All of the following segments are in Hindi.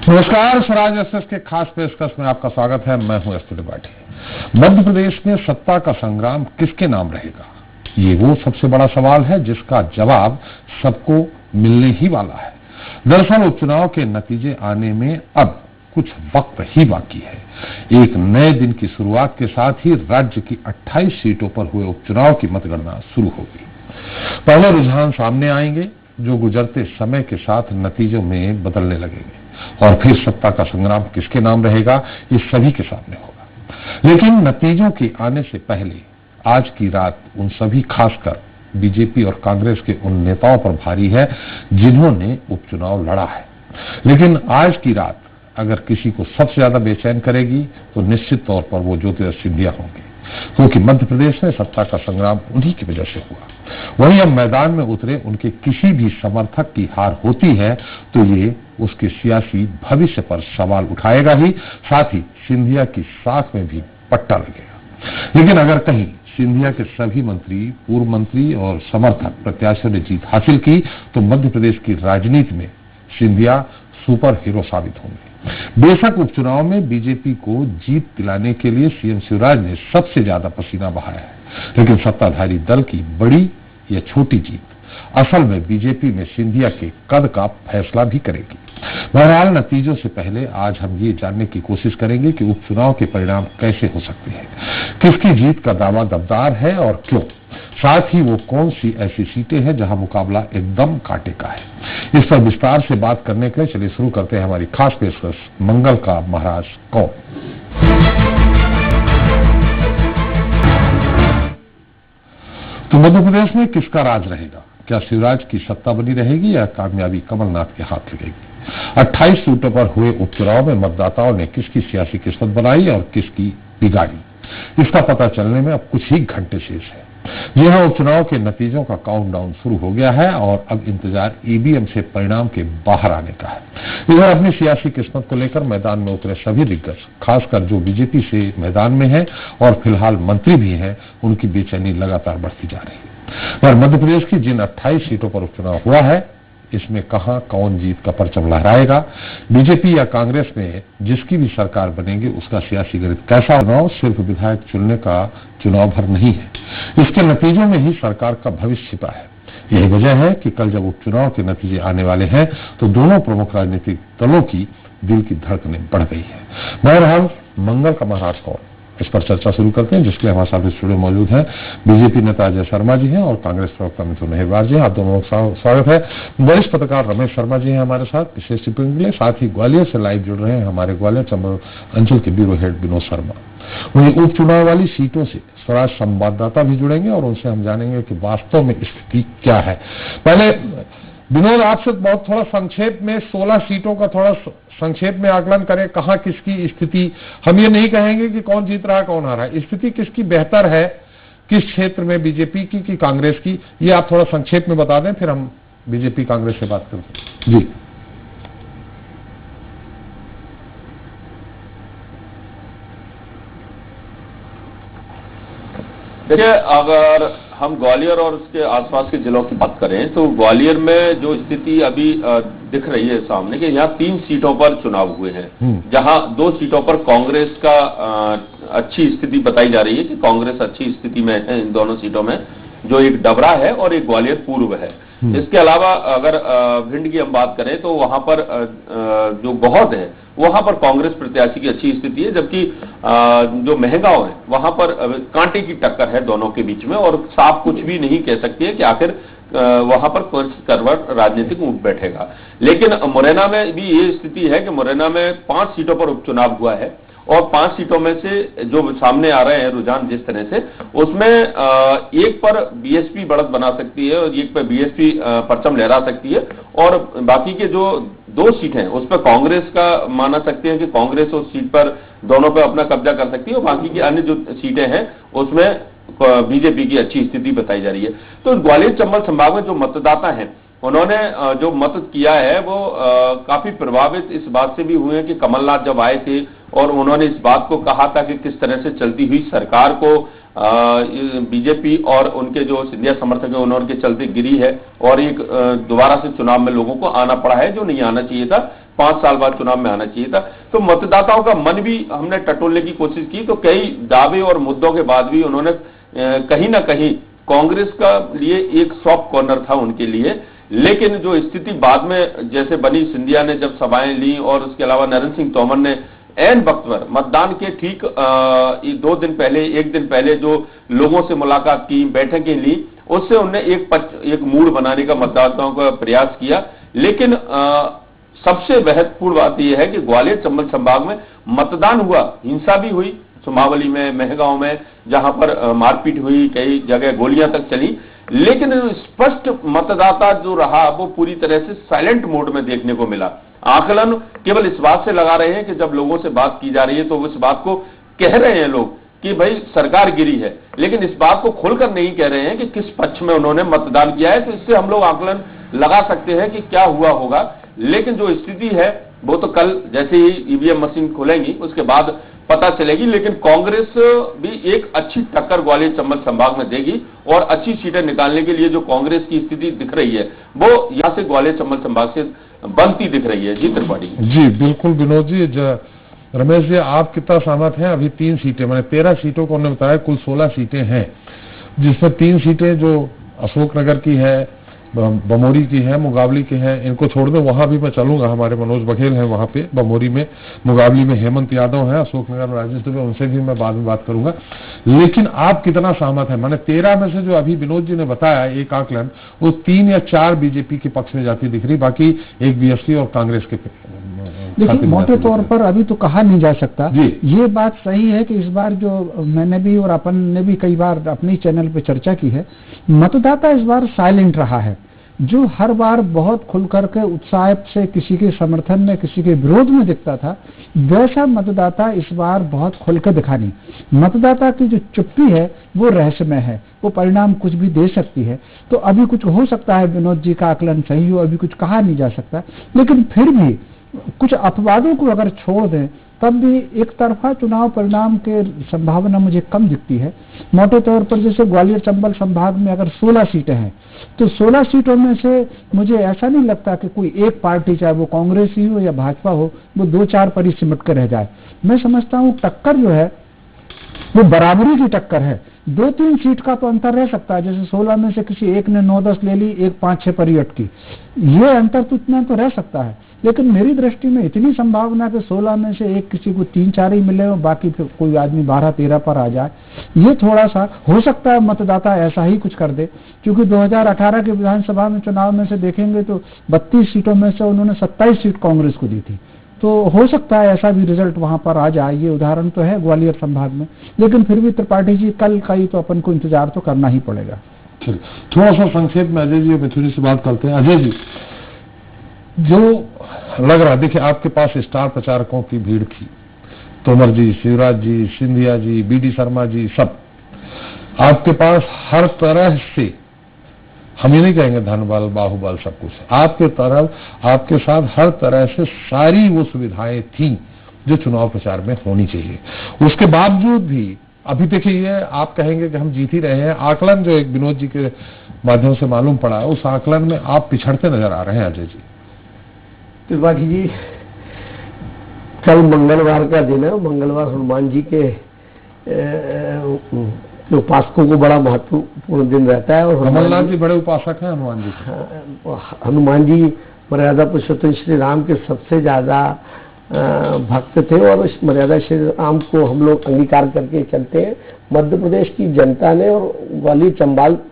नमस्कार, स्वराज एक्सप्रेस के खास पेशकश में आपका स्वागत है। मैं हूं एसपी त्रिपाठी। मध्य प्रदेश में सत्ता का संग्राम किसके नाम रहेगा, ये वो सबसे बड़ा सवाल है जिसका जवाब सबको मिलने ही वाला है। दरअसल उपचुनाव के नतीजे आने में अब कुछ वक्त ही बाकी है। एक नए दिन की शुरुआत के साथ ही राज्य की 28 सीटों पर हुए उपचुनाव की मतगणना शुरू होगी। पहले रुझान सामने आएंगे जो गुजरते समय के साथ नतीजों में बदलने लगेंगे, और फिर सत्ता का संग्राम किसके नाम रहेगा ये सभी के सामने होगा। लेकिन नतीजों के आने से पहले आज की रात उन सभी, खासकर बीजेपी और कांग्रेस के उन नेताओं पर भारी है जिन्होंने उपचुनाव लड़ा है। लेकिन आज की रात अगर किसी को सबसे ज्यादा बेचैन करेगी तो निश्चित तौर पर वो ज्योतिरादित्य सिंधिया होंगे, क्योंकि मध्य प्रदेश में सत्ता का संग्राम उन्हीं की वजह से हुआ। वहीं अब मैदान में उतरे उनके किसी भी समर्थक की हार होती है तो ये उसके सियासी भविष्य पर सवाल उठाएगा ही, साथ ही सिंधिया की साख में भी पट्टा लगेगा। लेकिन अगर कहीं सिंधिया के सभी मंत्री, पूर्व मंत्री और समर्थक प्रत्याशियों ने जीत हासिल की तो मध्य प्रदेश की राजनीति में सिंधिया सुपर हीरो साबित होंगे। बेशक उपचुनाव में बीजेपी को जीत दिलाने के लिए सीएम शिवराज ने सबसे ज्यादा पसीना बहाया है, लेकिन सत्ताधारी दल की बड़ी या छोटी जीत असल में बीजेपी में सिंधिया के कद का फैसला भी करेगी। बहरहाल नतीजों से पहले आज हम ये जानने की कोशिश करेंगे कि उपचुनाव के परिणाम कैसे हो सकते हैं, किसकी जीत का दावा दमदार है और क्यों, साथ ही वो कौन सी ऐसी सीटें हैं जहां मुकाबला एकदम कांटे का है। इस पर विस्तार से बात करने के लिए चलिए शुरू करते हैं हमारी खास पेशकश, मंगल का महाराज कौन। तो मध्य प्रदेश में किसका राज रहेगा? क्या शिवराज की सत्ता बनी रहेगी या कामयाबी कमलनाथ के हाथ लगेगी? 28 सीटों पर हुए उपचुनाव में मतदाताओं ने किसकी सियासी किस्मत बनाई और किसकी बिगाड़ी, इसका पता चलने में अब कुछ ही घंटे शेष है। जी हां, उपचुनाव के नतीजों का काउंटडाउन शुरू हो गया है और अब इंतजार ईवीएम से परिणाम के बाहर आने का है। इधर अपनी सियासी किस्मत को लेकर मैदान में उतरे सभी दिग्गज, खासकर जो बीजेपी से मैदान में है और फिलहाल मंत्री भी हैं, उनकी बेचैनी लगातार बढ़ती जा रही है। पर मध्य प्रदेश की जिन 28 सीटों पर उपचुनाव हुआ है, इसमें कहां कौन जीत का परचम लहराएगा, बीजेपी या कांग्रेस में जिसकी भी सरकार बनेगी उसका सियासी गणित कैसा, चुनाव सिर्फ विधायक चुनने का चुनाव भर नहीं है, इसके नतीजों में ही सरकार का भविष्य छिपा है। यही वजह है कि कल जब उपचुनाव के नतीजे आने वाले हैं तो दोनों प्रमुख राजनीतिक दलों की दिल की धड़कनें बढ़ गई है। बहरहाल मंगल का महाराज कौन, इस पर चर्चा शुरू करते हैं, जिसके लिए हमारे साथ स्टूडियो मौजूद हैं बीजेपी नेता अजय शर्मा जी हैं और कांग्रेस प्रवक्ता मिथुन अहिरवार जी हैं। आप दोनों का स्वागत है। वरिष्ठ पत्रकार रमेश शर्मा जी हैं हमारे साथ विशेष टिप्पणी के लिए, साथ ही ग्वालियर से लाइव जुड़ रहे हैं हमारे ग्वालियर चंबल अंचल के ब्यूरो हेड विनोद शर्मा। वहीं उपचुनाव वाली सीटों से स्वराज संवाददाता भी जुड़ेंगे और उनसे हम जानेंगे कि वास्तव में स्थिति क्या है। पहले विनोद, आपसे बहुत थोड़ा संक्षेप में 16 सीटों का थोड़ा संक्षेप में आकलन करें, कहां किसकी स्थिति, हम ये नहीं कहेंगे कि कौन जीत रहा है कौन हारा है, स्थिति किसकी बेहतर है, किस क्षेत्र में, बीजेपी की कि कांग्रेस की, ये आप थोड़ा संक्षेप में बता दें, फिर हम बीजेपी कांग्रेस से बात करते हैं। जी देखिए, अगर हम ग्वालियर और उसके आसपास के जिलों की बात करें तो ग्वालियर में जो स्थिति अभी दिख रही है सामने कि यहाँ 3 सीटों पर चुनाव हुए हैं, जहाँ 2 सीटों पर कांग्रेस का अच्छी स्थिति बताई जा रही है कि कांग्रेस अच्छी स्थिति में है इन दोनों सीटों में, जो एक डबरा है और एक ग्वालियर पूर्व है। इसके अलावा अगर भिंड की हम बात करें तो वहां पर जो बहुत है वहां पर कांग्रेस प्रत्याशी की अच्छी स्थिति है, जबकि जो महंगाव है वहां पर कांटे की टक्कर है दोनों के बीच में, और साफ कुछ भी नहीं कह सकती है कि आखिर वहां पर कौन करवट राजनीतिक उठ बैठेगा। लेकिन मुरैना में भी ये स्थिति है कि मुरैना में 5 सीटों पर उपचुनाव हुआ है और 5 सीटों में से जो सामने आ रहे हैं रुझान जिस तरह से, उसमें एक पर बीएसपी बढ़त बना सकती है और एक पर बीएसपी परचम लहरा सकती है, और बाकी के जो 2 सीट हैं उस पर कांग्रेस का माना सकते हैं कि कांग्रेस उस सीट पर दोनों पर अपना कब्जा कर सकती है, और बाकी की अन्य जो सीटें हैं उसमें बीजेपी की अच्छी स्थिति बताई जा रही है। तो ग्वालियर चंबल संभाग में जो मतदाता हैं उन्होंने जो मत किया है वो काफी प्रभावित इस बात से भी हुए हैं कि कमलनाथ जब आए थे और उन्होंने इस बात को कहा था कि किस तरह से चलती हुई सरकार को बीजेपी और उनके जो सिंधिया समर्थक हैं उन्होंने के चलते गिरी है और एक दोबारा से चुनाव में लोगों को आना पड़ा है जो नहीं आना चाहिए था, 5 साल बाद चुनाव में आना चाहिए था। तो मतदाताओं का मन भी हमने टटोलने की कोशिश की, तो कई दावे और मुद्दों के बाद भी उन्होंने कहीं ना कहीं कांग्रेस का लिए एक सॉफ्ट कॉर्नर था उनके लिए। लेकिन जो स्थिति बाद में जैसे बनी, सिंधिया ने जब सभाएं ली और उसके अलावा नरेंद्र सिंह तोमर ने एन वक्त पर मतदान के ठीक 2 दिन पहले, 1 दिन पहले जो लोगों से मुलाकात की, बैठकें ली, उससे उन्होंने एक मूड बनाने का मतदाताओं का प्रयास किया। लेकिन सबसे महत्वपूर्ण बात यह है कि ग्वालियर चंबल संभाग में मतदान हुआ, हिंसा भी हुई, सुमावली में, मेहगांव में, जहां पर मारपीट हुई, कई जगह गोलियां तक चली। लेकिन स्पष्ट मतदाता जो रहा वो पूरी तरह से साइलेंट मोड में देखने को मिला। आकलन केवल इस बात से लगा रहे हैं कि जब लोगों से बात की जा रही है तो उस बात को कह रहे हैं लोग कि भाई सरकार गिरी है, लेकिन इस बात को खोलकर नहीं कह रहे हैं कि किस पक्ष में उन्होंने मतदान किया है। तो इससे हम लोग आकलन लगा सकते हैं कि क्या हुआ होगा। लेकिन जो स्थिति है वो तो कल जैसे ही ईवीएम मशीन खुलेंगी उसके बाद पता चलेगी। लेकिन कांग्रेस भी एक अच्छी टक्कर ग्वालियर चंबल संभाग में देगी और अच्छी सीटें निकालने के लिए जो कांग्रेस की स्थिति दिख रही है वो यहां से ग्वालियर चंबल संभाग से बनती दिख रही है। जी त्रिपाठी जी, बिल्कुल विनोद जी। रमेश जी, आप कितना सहमत हैं? अभी 3 सीटें, मैंने 13 सीटों को उन्होंने बताया, कुल 16 सीटें हैं, जिसमें 3 सीटें जो अशोकनगर की है, बमोरी की है, मुगावली की है, इनको छोड़ दो, वहां भी मैं चलूंगा। हमारे मनोज बघेल हैं वहां पे बमोरी में, मुगावली में हेमंत यादव है, अशोकनगर में राजेश दुबे, उनसे भी मैं बाद में बात करूंगा। लेकिन आप कितना सहमत है? मैंने 13 में से जो अभी विनोद जी ने बताया एक आकलन, वो 3 या 4 बीजेपी के पक्ष में जाती दिख रही, बाकी एक बीएसपी और कांग्रेस के। देखिए, मोटे तौर पर अभी तो कहा नहीं जा सकता। ये बात सही है कि इस बार जो मैंने भी और अपन ने भी कई बार अपने चैनल पे चर्चा की है, मतदाता इस बार साइलेंट रहा है। जो हर बार बहुत खुल करके उत्साह से किसी के समर्थन में, किसी के विरोध में दिखता था, वैसा मतदाता इस बार बहुत खुल के दिखा नहीं। मतदाता की जो चुप्पी है वो रहस्यमय है, वो परिणाम कुछ भी दे सकती है। तो अभी कुछ हो सकता है, विनोद जी का आकलन सही हो, अभी कुछ कहा नहीं जा सकता। लेकिन फिर भी कुछ अपवादों को अगर छोड़ दें तब भी एक तरफा चुनाव परिणाम के संभावना मुझे कम दिखती है। मोटे तौर पर जैसे ग्वालियर चंबल संभाग में अगर 16 सीटें हैं तो 16 सीटों में से मुझे ऐसा नहीं लगता कि कोई एक पार्टी, चाहे वो कांग्रेस ही हो या भाजपा हो, वो 2-4 पर ही सिमट कर रह जाए। मैं समझता हूं टक्कर जो है वो बराबरी की टक्कर है। 2-3 सीट का तो अंतर रह सकता है, जैसे 16 में से किसी एक ने 9-10 ले ली, एक 5-6 पर ही अटकी, ये अंतर तो इतना तो रह सकता है। लेकिन मेरी दृष्टि में इतनी संभावना कि 16 में से एक किसी को 3-4 ही मिले और बाकी फिर कोई आदमी 12-13 पर आ जाए, ये थोड़ा सा हो सकता है मतदाता ऐसा ही कुछ कर दे। क्योंकि 2018 के विधानसभा में चुनाव में से देखेंगे तो 32 सीटों में से उन्होंने 27 सीट कांग्रेस को दी थी। तो हो सकता है ऐसा भी रिजल्ट वहां पर आ जाए। ये उदाहरण तो है ग्वालियर संभाग में। लेकिन फिर भी त्रिपाठी जी, कल का ही तो अपन को इंतजार तो करना ही पड़ेगा। थोड़ा सा संक्षेप में अजय जी और मिथुन से बात करते हैं। अजय जी, जो लग रहा, देखिए आपके पास स्टार प्रचारकों की भीड़ थी, तोमर जी, शिवराज जी, सिंधिया जी, बीडी शर्मा जी, सब आपके पास हर तरह से, हम ये नहीं कहेंगे धनबल बाहुबल सब कुछ, आपके तरफ आपके साथ हर तरह से सारी वो सुविधाएं थी जो चुनाव प्रचार में होनी चाहिए। उसके बावजूद भी अभी देखिए, ये आप कहेंगे कि हम जीत ही रहे हैं, आकलन जो एक विनोद जी के माध्यम से मालूम पड़ा है, उस आकलन में आप पिछड़ते नजर आ रहे हैं। अजय जी, त्रिपाठी जी, कल मंगलवार का दिन है। मंगलवार हनुमान जी के उपासकों को बड़ा महत्वपूर्ण दिन रहता है। और कमलनाथ जी बड़े उपासक हैं हनुमान जी के। हनुमान जी मर्यादा पुरुषोत्तम श्री राम के सबसे ज्यादा भक्त थे और इस मर्यादा श्री राम को हम लोग अंगीकार करके चलते हैं। मध्य प्रदेश की जनता ने और ग्वालियर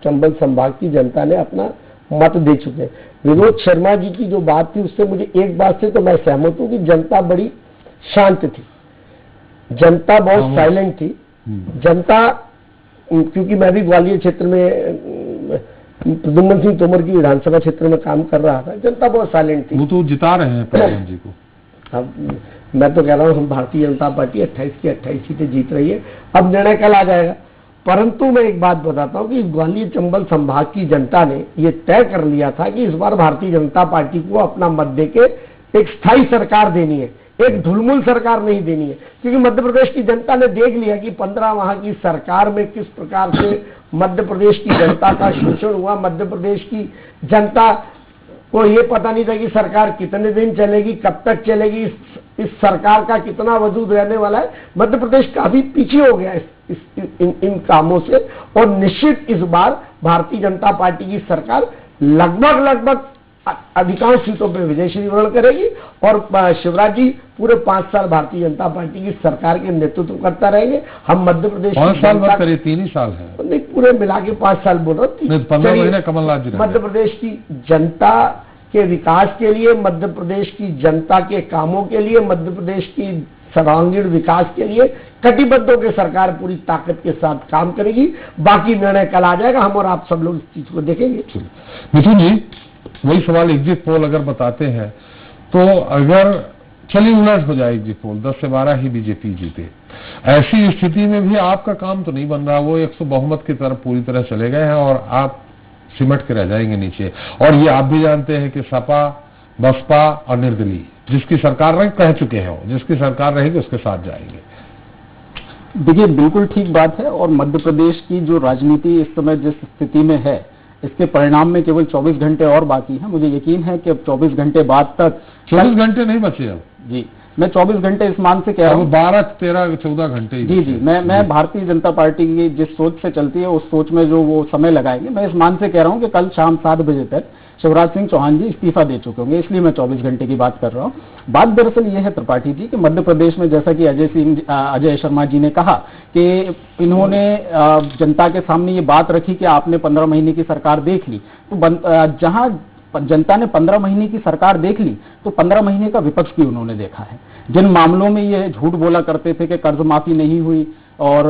चंबल संभाग की जनता ने अपना मत दे चुके हैं। विनोद शर्मा जी की जो बात थी उससे मुझे एक बात से तो मैं सहमत हूं कि जनता बड़ी शांत थी, जनता बहुत साइलेंट थी। जनता, क्योंकि मैं भी ग्वालियर क्षेत्र में प्रद्युम्न सिंह तोमर की विधानसभा क्षेत्र में काम कर रहा था, जनता बहुत साइलेंट थी। वो तो जिता रहे हैं प्रधान जी को। अब मैं तो कह रहा हूं हम भारतीय जनता पार्टी 28 की 28 सीटें जीत रही है। अब निर्णय कल आ जाएगा। परंतु मैं एक बात बताता हूं कि ग्वालियर चंबल संभाग की जनता ने यह तय कर लिया था कि इस बार भारतीय जनता पार्टी को अपना मत देके एक स्थायी सरकार देनी है, एक ढुलमुल सरकार नहीं देनी है। क्योंकि मध्य प्रदेश की जनता ने देख लिया कि 15 माह की सरकार में किस प्रकार से मध्य प्रदेश की जनता का शोषण हुआ। मध्य प्रदेश की जनता को ये पता नहीं था कि सरकार कितने दिन चलेगी, कब तक चलेगी, इस सरकार का कितना वजूद रहने वाला है। मध्य प्रदेश काफी पीछे हो गया इन कामों से, और निश्चित इस बार भारतीय जनता पार्टी की सरकार लगभग अधिकांश सीटों पे विजय श्री वर्ण करेगी, और शिवराज जी पूरे 5 साल भारतीय जनता पार्टी की सरकार के नेतृत्व करता रहेंगे। हम मध्य प्रदेश 5 साल बात करिए, 3 ही साल है, नहीं पूरे मिला के 5 साल बोल रहा हूँ। 15 महीने कमलनाथ जी मध्य प्रदेश की जनता के विकास के लिए, मध्य प्रदेश की जनता के कामों के लिए, मध्य प्रदेश की सर्वांगीण विकास के लिए कटिबद्ध होकर सरकार पूरी ताकत के साथ काम करेगी। बाकी निर्णय कल आ जाएगा, हम और आप सब लोग इस चीज को देखेंगे। मिथुन जी, वही सवाल, एग्जिट पोल अगर बताते हैं तो अगर चली उलट हो जाए एग्जिट पोल, 10 से 12 ही बीजेपी जीते, ऐसी स्थिति में भी आपका काम तो नहीं बन रहा, वो 100 बहुमत की तरफ पूरी तरह चले गए हैं और आप सिमट के रह जाएंगे नीचे। और ये आप भी जानते हैं कि सपा, बसपा और निर्दलीय जिसकी सरकार रहे, कह चुके हैं वो जिसकी सरकार रहेगी उसके साथ जाएंगे। देखिए, बिल्कुल ठीक बात है। और मध्य प्रदेश की जो राजनीति इस समय जिस स्थिति में है, इसके परिणाम में केवल 24 घंटे और बाकी हैं। मुझे यकीन है कि अब 24 घंटे बाद तक 24 घंटे नहीं बचे अब जी, मैं 24 घंटे इस मान से कह रहा हूँ, 12, 13, 14 घंटे जी, मैं भारतीय जनता पार्टी की जिस सोच से चलती है उस सोच में जो वो समय लगाएंगे, मैं इस मान से कह रहा हूँ कि कल शाम 7 बजे तक शिवराज सिंह चौहान जी इस्तीफा दे चुके होंगे, इसलिए मैं 24 घंटे की बात कर रहा हूँ। बात दरअसल ये है त्रिपाठी जी कि मध्य प्रदेश में, जैसा कि अजय शर्मा जी ने कहा कि इन्होंने जनता के सामने ये बात रखी कि आपने 15 महीने की सरकार देख ली, तो जहां जनता ने 15 महीने की सरकार देख ली तो 15 महीने का विपक्ष भी उन्होंने देखा है। जिन मामलों में ये झूठ बोला करते थे कि कर्ज माफी नहीं हुई और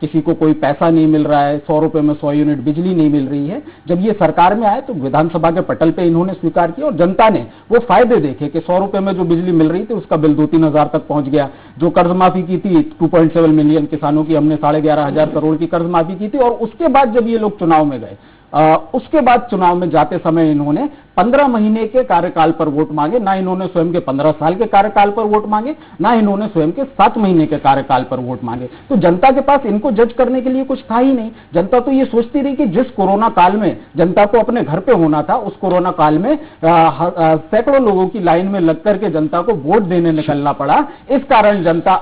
किसी को कोई पैसा नहीं मिल रहा है, 100 रुपए में 100 यूनिट बिजली नहीं मिल रही है, जब ये सरकार में आए तो विधानसभा के पटल पे इन्होंने स्वीकार किया और जनता ने वो फायदे देखे कि 100 रुपए में जो बिजली मिल रही थी उसका बिल 2-3 हजार तक पहुंच गया। जो कर्ज माफी की थी 2.7 मिलियन किसानों की हमने 11,500 करोड़ की कर्ज माफी की थी। और उसके बाद जब ये लोग चुनाव में गए, उसके बाद चुनाव में जाते समय इन्होंने 15 महीने के कार्यकाल पर वोट मांगे, ना इन्होंने स्वयं के 15 साल के कार्यकाल पर वोट मांगे, ना इन्होंने स्वयं के 7 महीने के कार्यकाल पर वोट मांगे। तो जनता के पास इनको जज करने के लिए कुछ था ही नहीं। जनता तो ये सोचती रही कि जिस कोरोना काल में जनता को अपने घर पे होना था, उस कोरोना काल में सैकड़ों लोगों की लाइन में लग करके जनता को वोट देने निकलना पड़ा। इस कारण जनता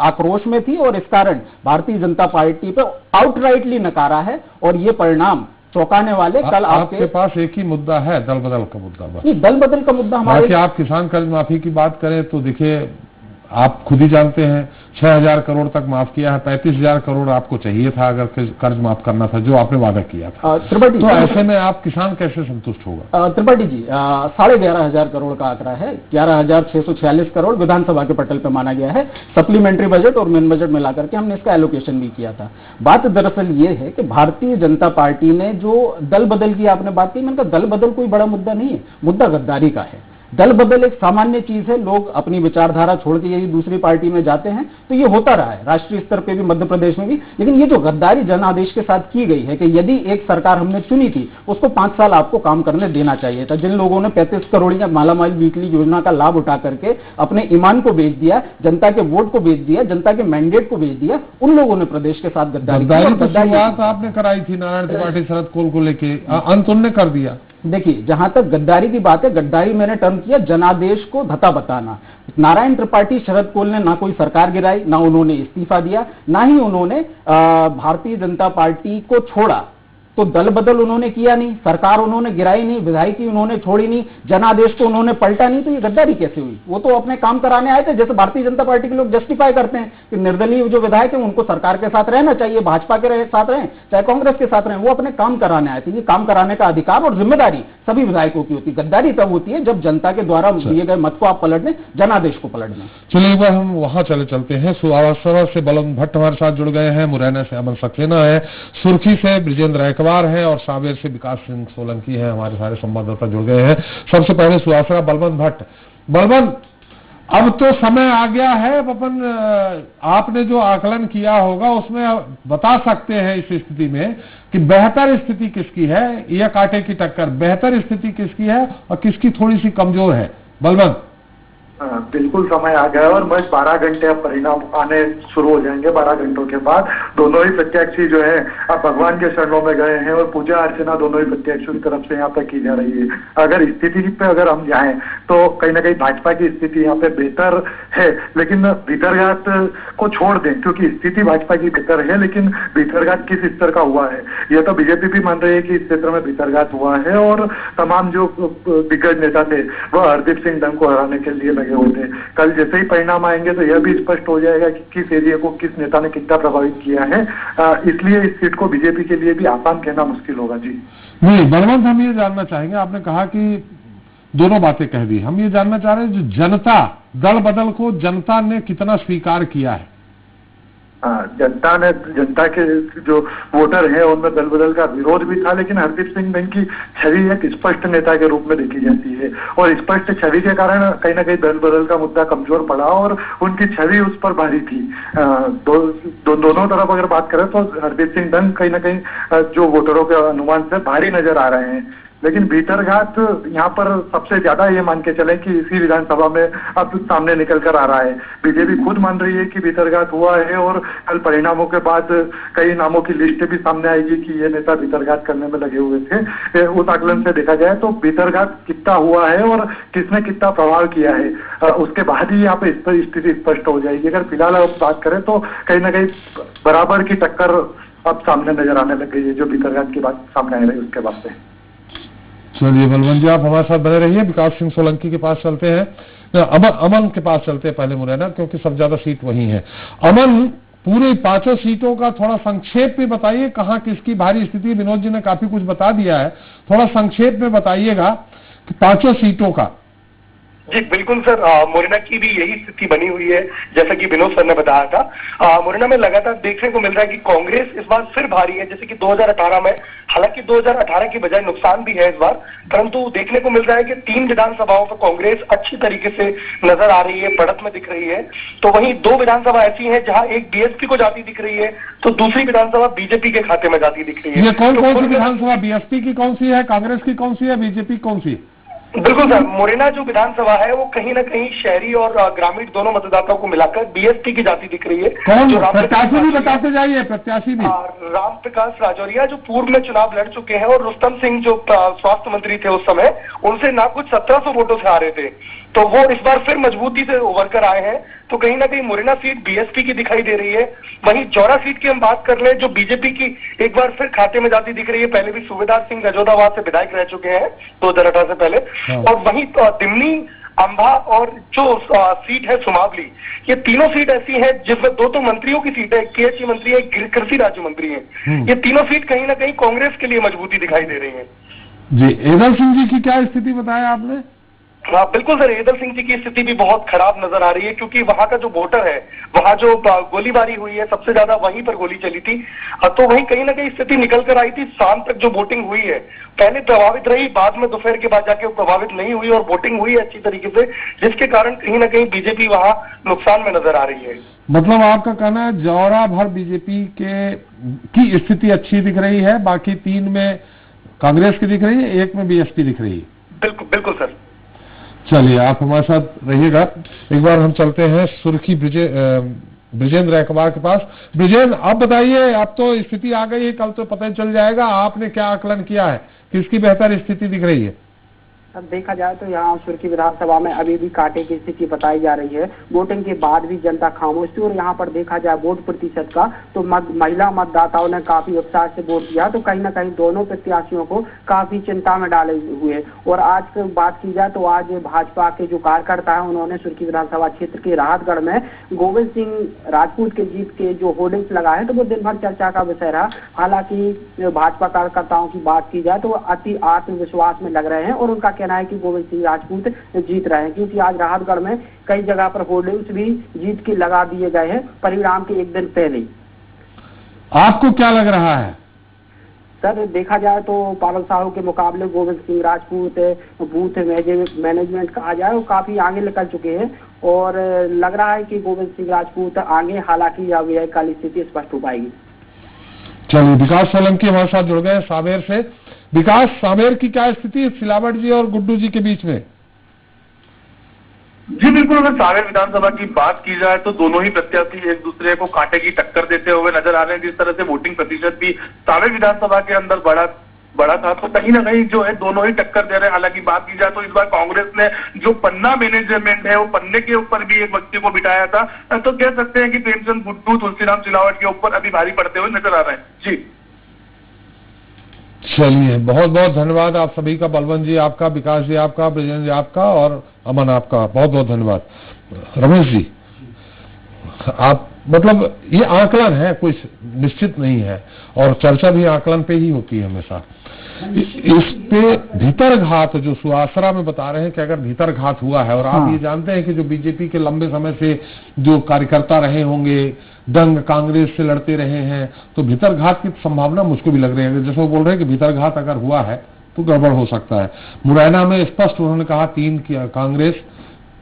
आक्रोश में थी और इस कारण भारतीय जनता पार्टी पे आउटराइटली नकारा है। और ये परिणाम चौंकाने वाले। कल आपके पास एक ही मुद्दा है, दल बदल का मुद्दा। नहीं, दल बदल का मुद्दा हमारे, आप किसान कर्ज माफी की बात करें तो देखिए, आप खुद ही जानते हैं 6,000 करोड़ तक माफ किया है, 35,000 करोड़ आपको चाहिए था अगर कर्ज माफ करना था, जो आपने वादा किया था। त्रिपाठी, तो ऐसे में आप किसान कैसे संतुष्ट होगा? त्रिपाठी जी, 11,500 करोड़ का आंकड़ा है, 11,646 करोड़ विधानसभा के पटल पर माना गया है। सप्लीमेंट्री बजट और मेन बजट मिलाकर के हमने इसका एलोकेशन भी किया था। बात दरअसल ये है कि भारतीय जनता पार्टी ने जो दल बदल की आपने बात की, मैंने कहा दल बदल कोई बड़ा मुद्दा नहीं है, मुद्दा गद्दारी का है। दल बदल एक सामान्य चीज है, लोग अपनी विचारधारा छोड़ के यदि दूसरी पार्टी में जाते हैं तो ये होता रहा है राष्ट्रीय स्तर पे भी, मध्य प्रदेश में भी। लेकिन ये जो गद्दारी जन आदेश के साथ की गई है कि यदि एक सरकार हमने चुनी थी उसको 5 साल आपको काम करने देना चाहिए था। जिन लोगों ने 35 करोड़ या मालामाल वीकली योजना का लाभ उठा करके अपने ईमान को बेच दिया, जनता के वोट को बेच दिया, जनता के मैंडेट को बेच दिया, उन लोगों ने प्रदेश के साथ गद्दारी शुरुआत आपने कराई थी नारायण त्रिपाठी शरद कोल को लेके, अंत उन्होंने कर दिया। देखिए, जहां तक गद्दारी की बात है, गद्दारी मैंने टर्म किया जनादेश को धता बताना। नारायण त्रिपाठी शरद कोल ने ना कोई सरकार गिराई, ना उन्होंने इस्तीफा दिया, ना ही उन्होंने भारतीय जनता पार्टी को छोड़ा। तो दल बदल उन्होंने किया नहीं, सरकार उन्होंने गिराई नहीं, विधायकी उन्होंने छोड़ी नहीं, जनादेश को उन्होंने पलटा नहीं। तो ये गद्दारी कैसे हुई? वो तो अपने काम कराने आए थे। जैसे भारतीय जनता पार्टी के लोग जस्टिफाई करते हैं कि निर्दलीय जो विधायक है उनको सरकार के साथ रहना चाहिए, भाजपा के साथ रहें चाहे कांग्रेस के साथ रहें, वो अपने काम कराने आए थे। ये काम कराने का अधिकार और जिम्मेदारी सभी विधायकों की होती है। गद्दारी तब होती है जब जनता के द्वारा दिए गए मत को आप पलट दें, जनादेश को पलट दें। चलिए एक बार हम वहां चलते हैं। सुहासरा से बलवंत भट्ट हमारे साथ जुड़ गए हैं, मुरैना से अमन सक्सेना है, सुर्खी से ब्रिजेंद्र रायकवार है और सावेर से विकास सिंह सोलंकी है। हमारे सारे संवाददाता जुड़ गए हैं। सबसे पहले सुहासरा बलवंत भट्ट। बलवंत, अब तो समय आ गया है, अपन आपने जो आकलन किया होगा उसमें बता सकते हैं इस स्थिति में कि बेहतर स्थिति किसकी है, यह कांटे की टक्कर, बेहतर स्थिति किसकी है और किसकी थोड़ी सी कमजोर है? बलवंत। बिल्कुल समय आ गया है और बस 12 घंटे अब परिणाम आने शुरू हो जाएंगे। 12 घंटों के बाद दोनों ही प्रत्याशी जो है अब भगवान के शरणों में गए हैं और पूजा अर्चना दोनों ही प्रत्याशियों की तरफ से यहाँ पर की जा रही है। अगर स्थिति पे अगर हम जाएं तो कहीं ना कहीं भाजपा की स्थिति यहाँ पे बेहतर है, लेकिन भीतरघात को छोड़ दें क्योंकि स्थिति भाजपा की बेहतर है, लेकिन भीतरघात किस स्तर का हुआ है यह तो बीजेपी भी मान रही है कि इस क्षेत्र में भीतरघात हुआ है और तमाम जो दिग्गज नेता थे वह हरदीप सिंह डंग को हराने के लिए लगे हुए थे। कल जैसे ही परिणाम आएंगे तो यह भी स्पष्ट हो जाएगा कि किस एरिया को किस नेता ने कितना प्रभावित किया है। इसलिए इस सीट को बीजेपी के लिए भी आसान कहना मुश्किल होगा। जी नहीं बलवंत, हम ये जानना चाहेंगे, आपने कहा कि दोनों बातें कह दी, हम ये जानना चाह रहे हैं जो जनता दल बदल को जनता ने कितना स्वीकार किया है? जनता के जो वोटर हैं उनमें दल बदल का विरोध भी था, लेकिन हरदीप सिंह डंग की छवि एक स्पष्ट नेता के रूप में देखी जाती है और स्पष्ट छवि के कारण कहीं ना कहीं दल बदल का मुद्दा कमजोर पड़ा और उनकी छवि उस पर भारी थी। दोनों तरफ अगर बात करें तो हरदीप सिंह डंग कहीं ना कहीं जो वोटरों के अनुमान से भारी नजर आ रहे हैं, लेकिन भीतरघात यहाँ पर सबसे ज्यादा ये मान के चलें कि इसी विधानसभा में अब सामने निकल कर आ रहा है। बीजेपी खुद मान रही है कि भीतरघात हुआ है और कल परिणामों के बाद कई नामों की लिस्ट भी सामने आएगी कि ये नेता भीतरघात करने में लगे हुए थे। उस आकलन से देखा जाए तो भीतरघात कितना हुआ है और किसने कितना प्रभाव किया है उसके बाद ही यहाँ पे स्थिति स्पष्ट हो जाएगी। अगर फिलहाल आप बात करें तो कहीं ना कहीं बराबर की टक्कर अब सामने नजर आने लग गई है जो भीतरघात की बात सामने आ रही है उसके बाद से। चलिए बलवंत जी, आप हमारे साथ बने रहिए। विकास सिंह सोलंकी के पास चलते हैं, अमन के पास चलते हैं पहले मुरैना, क्योंकि सब ज्यादा सीट वही है। अमन, पूरी 5 सीटों का थोड़ा संक्षेप में बताइए, कहाँ किसकी भारी स्थिति। विनोद जी ने काफी कुछ बता दिया है, थोड़ा संक्षेप में बताइएगा कि 5 सीटों का। जी बिल्कुल सर, मुरैना की भी यही स्थिति बनी हुई है जैसा कि विनोद सर ने बताया था। मुरैना में लगातार देखने को मिल रहा है कि कांग्रेस इस बार फिर भारी है, जैसे कि 2018 में। हालांकि 2018 की बजाय नुकसान भी है इस बार, परंतु देखने को मिल रहा है कि 3 विधानसभाओं पर कांग्रेस अच्छी तरीके से नजर आ रही है, बढ़त में दिख रही है। तो वहीं 2 विधानसभा ऐसी है जहां एक बीएसपी को जाती दिख रही है तो दूसरी विधानसभा बीजेपी के खाते में जाती दिख रही है। ये कौन सी विधानसभा, बीएसपी की कौन सी है, कांग्रेस की कौन सी है, बीजेपी कौन सी? बिल्कुल सर, मुरैना जो विधानसभा है वो कहीं ना कहीं शहरी और ग्रामीण दोनों मतदाताओं को मिलाकर बीएसपी की जाती दिख रही है। जो प्रत्याशी भी बताते जाइए, प्रत्याशी भी। राम प्रकाश राजौरिया जो पूर्व में चुनाव लड़ चुके हैं और रुस्तम सिंह जो स्वास्थ्य मंत्री थे उस समय, उनसे ना कुछ 1700 वोटों से हारे थे, तो वो इस बार फिर मजबूती से उभर कर आए हैं। तो कहीं ना कहीं मुरैना सीट बीएसपी की दिखाई दे रही है। वहीं जौरा सीट की हम बात कर लें जो बीजेपी की एक बार फिर खाते में जाती दिख रही है। पहले भी सूबेदार सिंह गजोदाबाद से विधायक रह चुके हैं 2018 से पहले। और वहीं दिमनी, अंबा और जो सीट है सुमावली, ये तीनों सीट ऐसी है जिसमें 2 मंत्रियों की सीट है, केएचई मंत्री है, कृषि राज्य मंत्री है। ये तीनों सीट कहीं ना कहीं कांग्रेस के लिए मजबूती दिखाई दे रही है। जी, एदल सिंह जी की क्या स्थिति बताया आपने? हाँ बिल्कुल सर, एदल सिंह जी की स्थिति भी बहुत खराब नजर आ रही है क्योंकि वहां का जो वोटर है, वहां जो गोलीबारी हुई है सबसे ज्यादा वहीं पर गोली चली थी। तो वहीं कहीं ना कहीं स्थिति निकल कर आई थी। शाम तक जो वोटिंग हुई है पहले प्रभावित रही, बाद में दोपहर के बाद जाके वो प्रभावित नहीं हुई और वोटिंग हुई अच्छी तरीके से, जिसके कारण कहीं ना कहीं बीजेपी वहां नुकसान में नजर आ रही है। मतलब आपका कहना है जौरा भर बीजेपी की स्थिति अच्छी दिख रही है, बाकी 3 में कांग्रेस की दिख रही है, 1 में बीएसपी दिख रही है। बिल्कुल बिल्कुल सर। चलिए आप हमारे साथ रहिएगा। एक बार हम चलते हैं सुर्खी ब्रिजेंद्र अखबार के पास। ब्रिजेंद्र, आप बताइए, अब तो स्थिति आ गई है, कल तो पता चल जाएगा, आपने क्या आकलन किया है, किसकी बेहतर स्थिति दिख रही है? अब देखा जाए तो यहाँ सुर्खी विधानसभा में अभी भी कांटे की स्थिति बताई जा रही है। वोटिंग के बाद भी जनता खामोश थी और यहाँ पर देखा जाए वोट प्रतिशत का तो महिला मतदाताओं ने काफी उत्साह से वोट दिया, तो कहीं ना कहीं दोनों प्रत्याशियों को काफी चिंता में डाले हुए। और आज की बात की जाए तो आज भाजपा के जो कार्यकर्ता है उन्होंने सुर्खी विधानसभा क्षेत्र के राहतगढ़ में गोविंद सिंह राजपूत के जीत के जो होर्डिंग्स लगाए हैं तो वो दिन भर चर्चा का विषय रहा। हालांकि भाजपा कार्यकर्ताओं की बात की जाए तो वो अति आत्मविश्वास में लग रहे हैं और उनका कहना है कि गोविंद सिंह राजपूत जीत रहे हैं, क्योंकि आज राहतगढ़ में कई जगह पर होर्डिंग्स भी जीत के लगा दिए गए हैं परिणाम के एक दिन पहले। आपको क्या लग रहा है? सर देखा जाए तो पावल साहू के मुकाबले गोविंद सिंह राजपूत बूथ मैनेजमेंट कहा जाए वो काफी आगे निकल चुके हैं और लग रहा है कि गोविंद सिंह राजपूत आगे, हालांकि अब यह कल स्थिति स्पष्ट हो पाएगी। चलिए, विकास सोलंकी हमारे साथ जुड़ गए सावेर से। विकास, सावेर की क्या स्थिति सिलावट जी और गुड्डू जी के बीच में? जी बिल्कुल, अगर सांवेर विधानसभा की बात की जाए तो दोनों ही प्रत्याशी एक दूसरे को कांटे की टक्कर देते हुए नजर आ रहे हैं। जिस तरह से वोटिंग प्रतिशत भी सांवेर विधानसभा के अंदर बड़ा था, तो कहीं ना कहीं जो है दोनों ही टक्कर दे रहे हैं। हालांकि बात की जाए तो इस बार कांग्रेस ने जो पन्ना मैनेजमेंट है वो पन्ने के ऊपर भी एक व्यक्ति को बिठाया था, तो कह सकते हैं कि प्रेमचंद गुड्डू तुलसीराम सिलावट के ऊपर अभी भारी पड़ते हुए नजर आ रहे हैं। जी चलिए, बहुत बहुत धन्यवाद आप सभी का। बलवंत जी आपका, विकास जी आपका, ब्रिजेंद्र जी आपका और अमन आपका बहुत बहुत धन्यवाद। रमेश जी, आप मतलब ये आकलन है, कोई निश्चित नहीं है और चर्चा भी आकलन पे ही होती है हमेशा। इस पे भीतर घात जो सुवासरा में बता रहे हैं कि अगर भीतर घात हुआ है, और आप ये जानते हैं कि जो बीजेपी के लंबे समय से जो कार्यकर्ता रहे होंगे, दंग कांग्रेस से लड़ते रहे हैं, तो भीतर घात की संभावना मुझको भी लग रही है। जैसे वो बोल रहे हैं कि भीतर घात अगर हुआ है तो गड़बड़ हो सकता है। मुरैना में स्पष्ट उन्होंने कहा 3 कांग्रेस,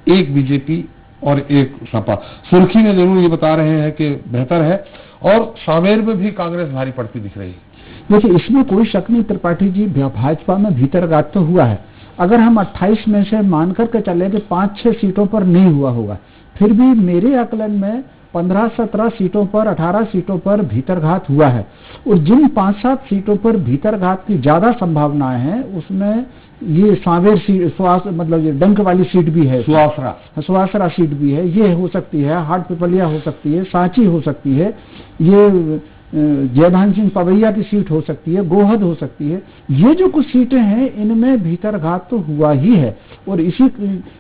1 बीजेपी और 1 सपा। सुर्खी में जरूर ये बता रहे हैं कि बेहतर है, और सांवेर में भी कांग्रेस भारी पड़ती दिख रही है। देखिए, इसमें कोई शक नहीं त्रिपाठी जी, भाजपा में भीतरघात तो हुआ है। अगर हम 28 में से मान करके चले कि 5-6 सीटों पर नहीं हुआ होगा, फिर भी मेरे आकलन में 15-17 सीटों पर, 18 सीटों पर भीतरघात हुआ है। और जिन 5-7 सीटों पर भीतरघात की ज्यादा संभावनाएं हैं, उसमें ये सांवेर सीट, मतलब ये डंक वाली सीट भी है, सुवासरा सीट भी है, ये हो सकती है, हाट पिपलिया हो सकती है, सांची हो सकती है, ये जयभान सिंह पवैया की सीट हो सकती है, गोहद हो सकती है। ये जो कुछ सीटें हैं, इनमें भीतरघात तो हुआ ही है। और इसी,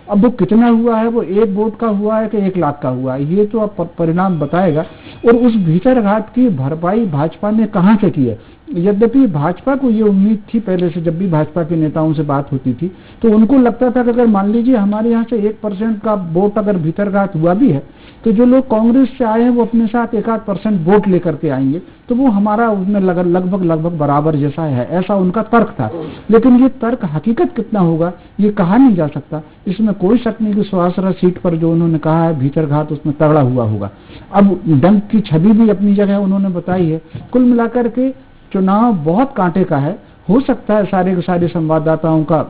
अब वो कितना हुआ है, वो 1 वोट का हुआ है कि 1 लाख का हुआ है, ये तो अब परिणाम बताएगा। और उस भीतरघात की भरपाई भाजपा ने कहां से की है? यद्यपि भाजपा को ये उम्मीद थी पहले से, जब भी भाजपा के नेताओं से बात होती थी तो उनको लगता था कि अगर मान लीजिए हमारे यहाँ से 1% का वोट अगर भीतरघात हुआ भी है, तो जो लोग कांग्रेस से आए हैं वो अपने साथ 1-8% वोट लेकर के आएंगे, तो वो हमारा उसमें लगभग बराबर जैसा है, ऐसा उनका तर्क था। लेकिन ये तर्क हकीकत कितना होगा ये कहा नहीं जा सकता। इसमें कोई शक नहीं कि सुवासरा सीट पर जो उन्होंने कहा है भीतरघात, उसमें तगड़ा हुआ होगा। अब डंक की छवि भी अपनी जगह उन्होंने बताई है। कुल मिलाकर के चुनाव बहुत कांटे का है। हो सकता है सारे के सारे संवाददाताओं का